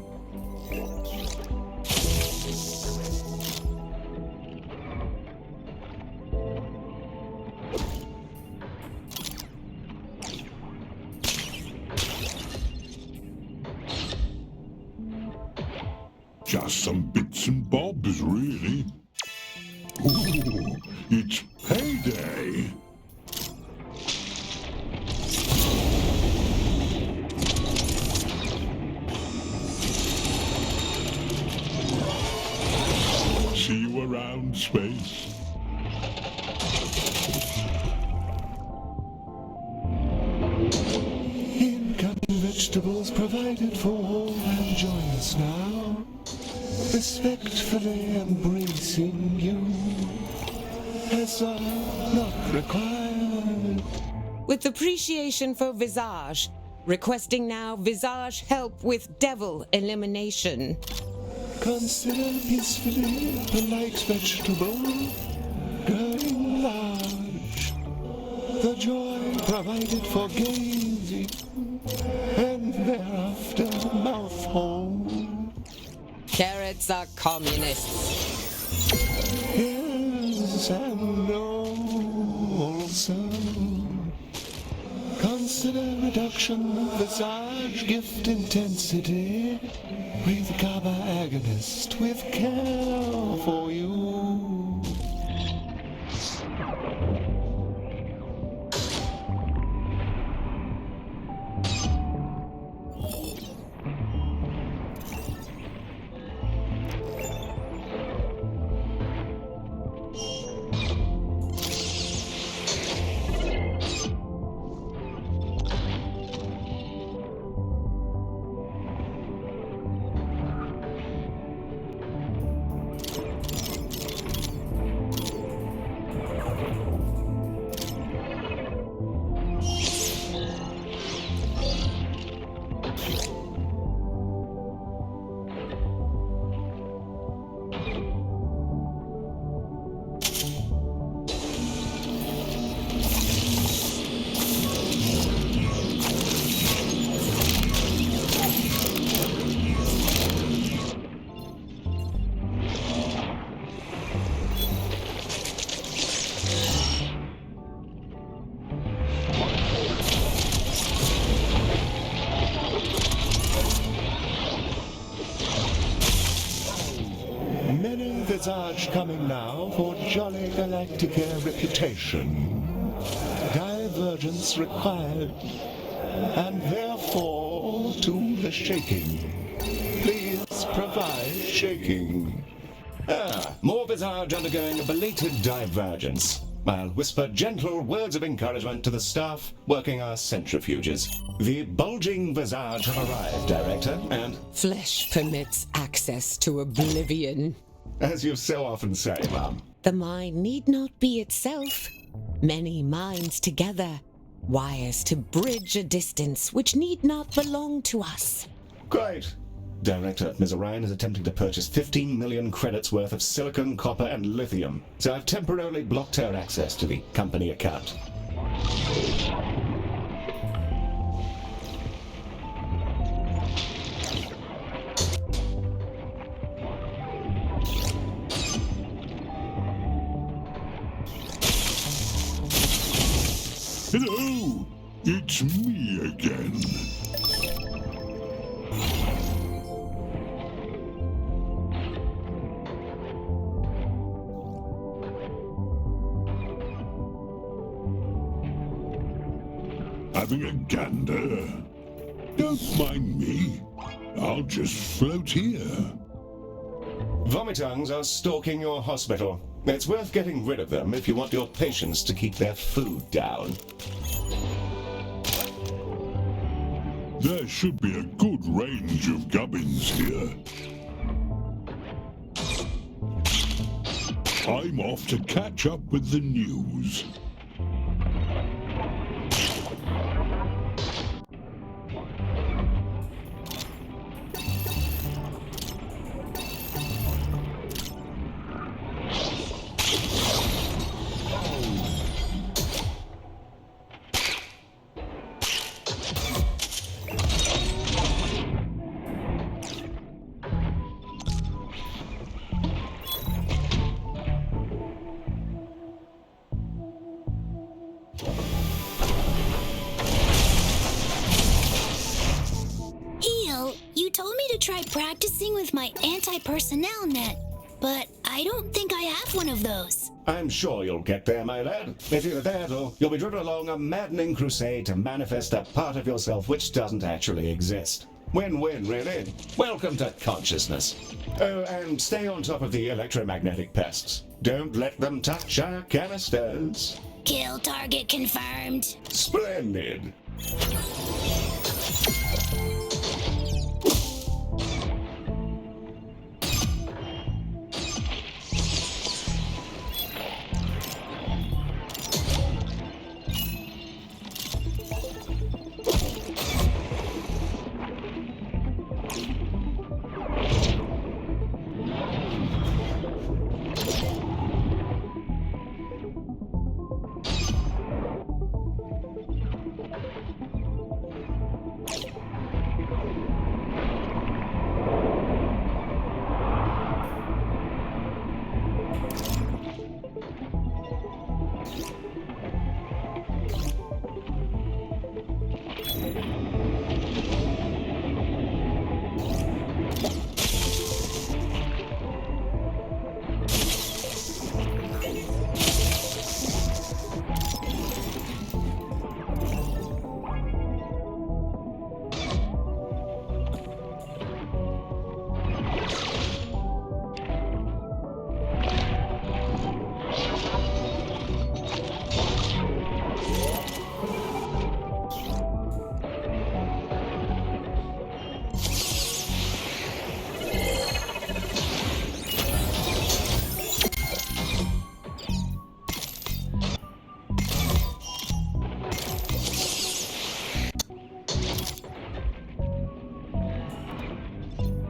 Just some bits and bobs, really. Ooh, it's payday. See you around, space. Incoming vegetables provided for all and join us now. Respectfully embracing you. As not required. With appreciation for Visage, requesting now Visage help with devil elimination. Consider peacefully a polite vegetable growing large. The joy provided for gazing and thereafter mouthful. Carrots are communists. Yes, and also consider reduction of Visage gift intensity with GABA agonist with care for you. Many Visage coming now for jolly Galacticare reputation. Divergence required, and therefore to the shaking. Please provide shaking. More Visage undergoing a belated divergence. I'll whisper gentle words of encouragement to the staff working our centrifuges. The bulging visage have arrived, Director, and, Flesh permits access to oblivion. as you so often say, Mum, The mind need not be itself. Many minds together, wires to bridge a distance which need not belong to us. great. Director, Ms. Orion is attempting to purchase 15 million credits worth of silicon, copper, and lithium, so I've temporarily blocked her access to the company account. Hello, it's me again. Having a gander? Don't mind me. I'll just float here. Vomitungs are stalking your hospital. It's worth getting rid of them if you want your patients to keep their food down. There should be a good range of gubbins here. I'm off to catch up with the news. You told me to try practicing with my anti-personnel net, but I don't think I have one of those. I'm sure you'll get there, my lad. It's either that or you'll be driven along a maddening crusade to manifest a part of yourself which doesn't actually exist. Win-win, really. Welcome to consciousness. Oh, and stay on top of the electromagnetic pests. Don't let them touch our canisters. Kill target confirmed. Splendid.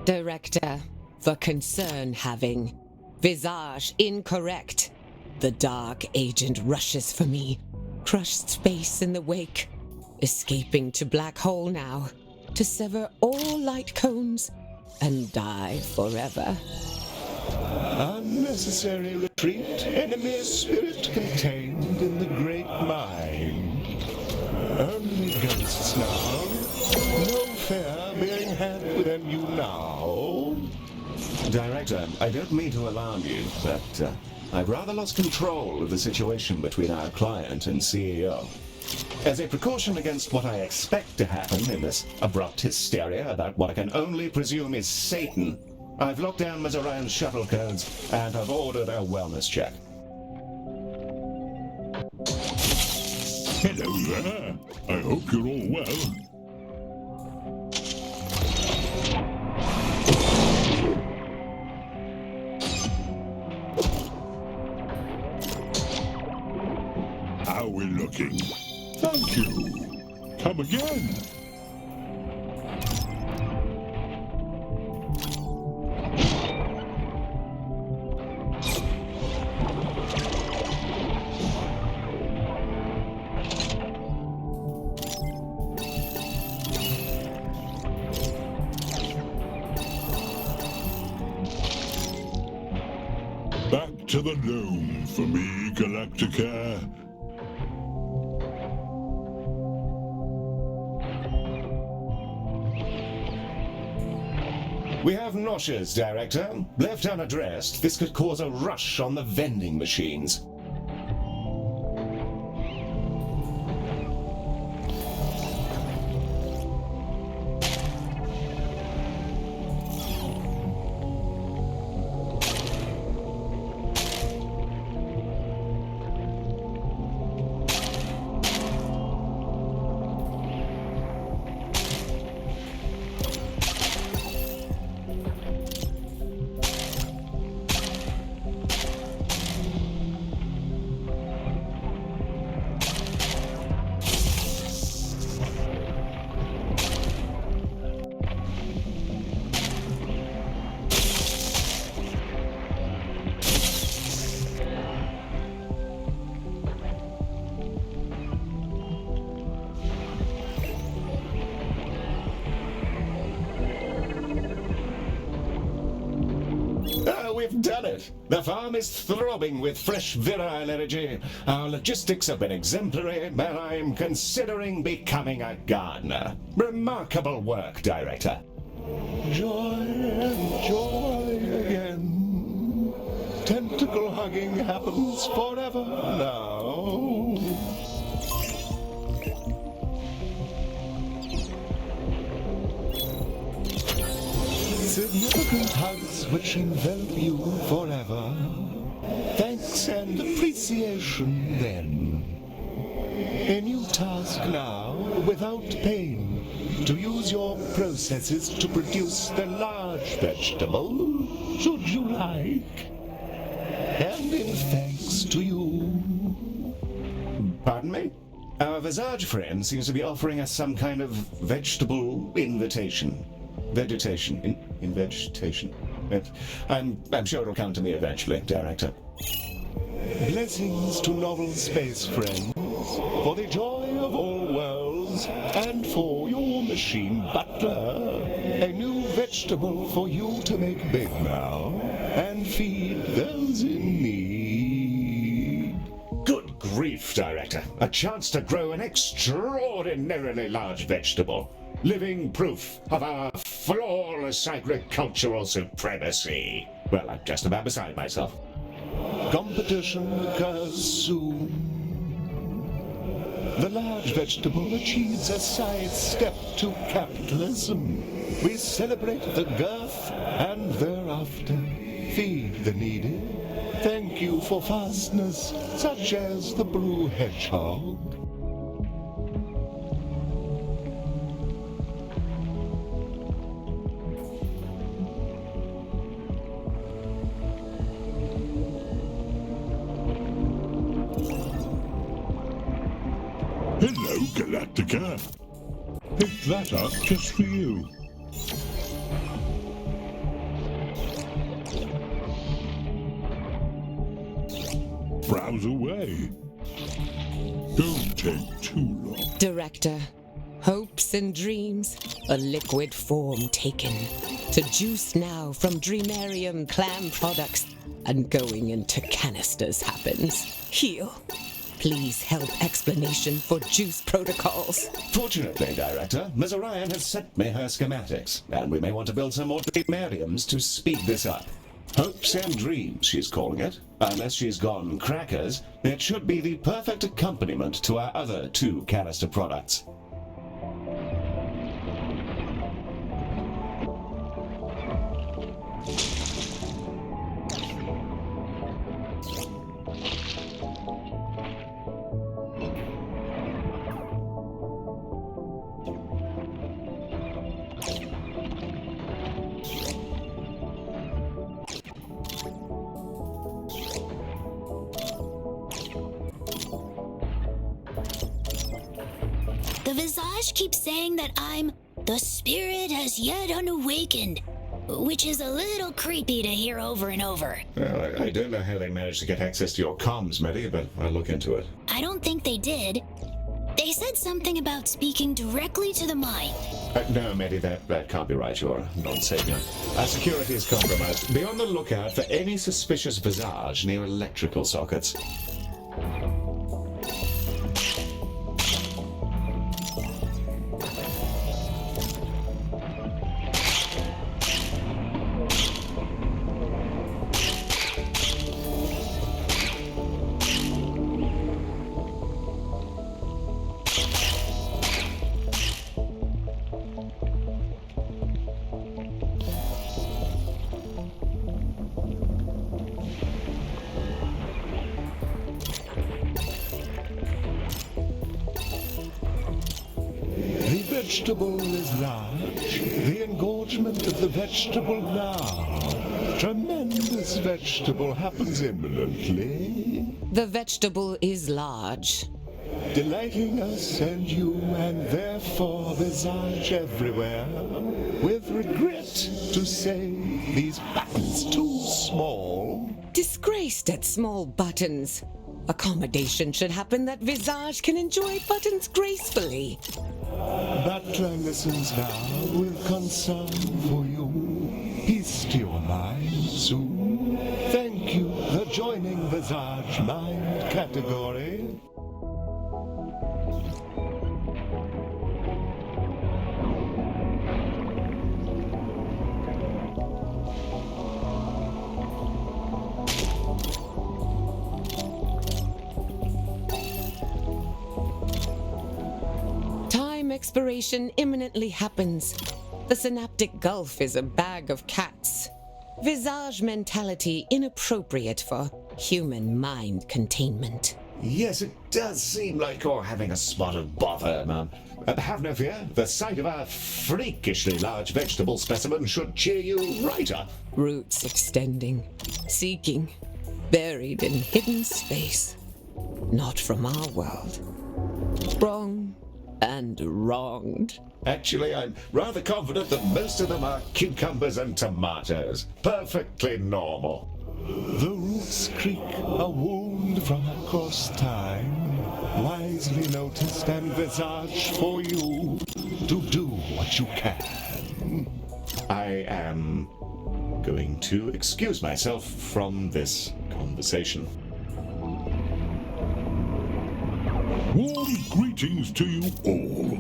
Director, the concern having. Visage incorrect. The dark agent rushes for me. Crushed space in the wake. Escaping to black hole now. To sever all light cones and die forever. Unnecessary retreat. Enemy spirit contained in the great mind. Only ghosts now. No fear being had within you now. Director, I don't mean to alarm you, but I've rather lost control of the situation between our client and CEO. As a precaution against what I expect to happen in this abrupt hysteria about what I can only presume is Satan, I've locked down Ms. Orion's shuttle codes and have ordered a wellness check. Hello there. I hope you're all well. How we looking? Thank you. Come again. Back to the loom for me, Galacticare. We have noxious, Director. Left unaddressed, this could cause a rush on the vending machines. We've done it! The farm is throbbing with fresh virile energy. Our logistics have been exemplary, and I'm considering becoming a gardener. Remarkable work, Director. Joy and joy again. Tentacle hugging happens forever now. Significant hugs which envelop you forever. Thanks and appreciation then. A new task now, without pain, to use your processes to produce the large vegetable, should you like. And in thanks to you. Pardon me? Our Visage friend seems to be offering us some kind of vegetable invitation. Vegetation. In vegetation. I'm sure it'll come to me eventually, Director. Blessings to novel space friends, for the joy of all worlds, and for your machine butler. A new vegetable for you to make big now, and feed those in need. Good grief, Director. A chance to grow an extraordinarily large vegetable. Living proof of our flawless agricultural supremacy. Well, I'm just about beside myself. Competition occurs soon. The large vegetable achieves a sidestep to capitalism. We celebrate the girth and thereafter feed the needy. Thank you for fastness, such as the blue hedgehog. Hello, Galactica. Picked that up just for you. Browse away. Don't take too long. Director, hopes and dreams, a liquid form taken. To juice now from Dreamarium clam products, and going into canisters happens. Heal. Please help explanation for juice protocols. Fortunately, Director, Ms. Orion has sent me her schematics, and we may want to build some more Dreamariums to speed this up. Hopes and Dreams, she's calling it. Unless she's gone crackers, it should be the perfect accompaniment to our other 2 canister products. The Visage keeps saying that I'm the spirit has yet unawakened, which is a little creepy to hear over and over. Well, I don't know how they managed to get access to your comms, Medi, but I'll look into it. I don't think they did. They said something about speaking directly to the mind. No, Medi, that can't be right. You're a non-savior. Our security is compromised. Be on the lookout for any suspicious visage near electrical sockets. The vegetable is large. The engorgement of the vegetable now. Tremendous vegetable happens imminently. The vegetable is large. Delighting us and you, and therefore visage everywhere. With regret to say, these buttons too small. Disgraced at small buttons. Accommodation should happen that Visage can enjoy buttons gracefully. Butler listens now with concern for you. Peace to your mind soon. Thank you for joining Visage Mind category. Expiration imminently happens. The synaptic gulf is a bag of cats. Visage mentality inappropriate for human mind containment. Yes, it does seem like you're having a spot of bother, Mum. Have no fear. The sight of our freakishly large vegetable specimen should cheer you right up. Roots extending, seeking, buried in hidden space. Not from our world. Wrong and wronged. Actually, I'm rather confident that most of them are cucumbers and tomatoes. Perfectly normal. The roots creak, a wound from across time. Wisely noticed and visage for you to do what you can. I am going to excuse myself from this conversation. Warm greetings to you all.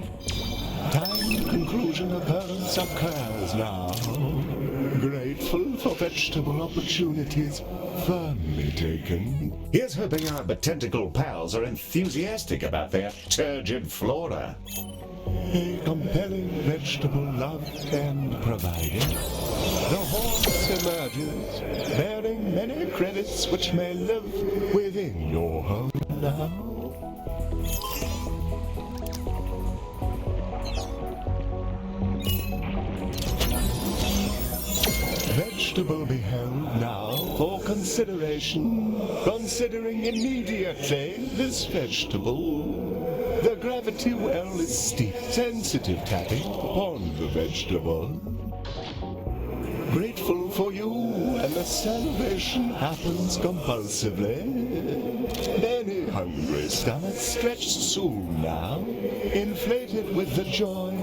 Time conclusion occurrence occurs now. Grateful for vegetable opportunities firmly taken. Here's hoping our botanical pals are enthusiastic about their turgid flora. A compelling vegetable loved and provided. The horse emerges, bearing many credits which may live within your home now. Vegetable beheld now for consideration, considering immediately this vegetable. The gravity well is steep, sensitive tapping upon the vegetable. Grateful for you, and the salivation happens compulsively. Many hungry stomachs stretched soon now, inflated with the joy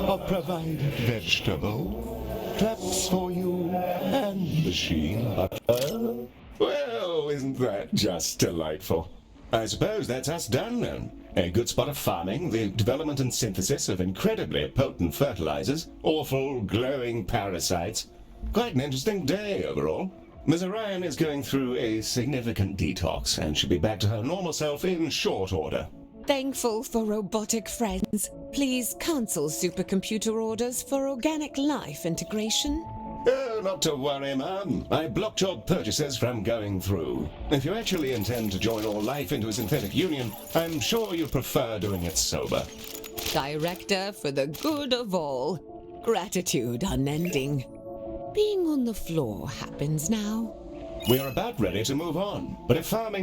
of provided vegetable. Claps for you and machine butter. Well, isn't that just delightful? I suppose that's us done then. A good spot of farming, the development and synthesis of incredibly potent fertilizers, awful glowing parasites. Quite an interesting day overall. Ms. Orion is going through a significant detox and should be back to her normal self in short order. Thankful for robotic friends. Please cancel supercomputer orders for organic life integration. Oh, not to worry, Mum. I blocked your purchases from going through. If you actually intend to join all life into a synthetic union, I'm sure you prefer doing it sober. Director for the good of all. Gratitude unending. Being on the floor happens now. We are about ready to move on, but if farming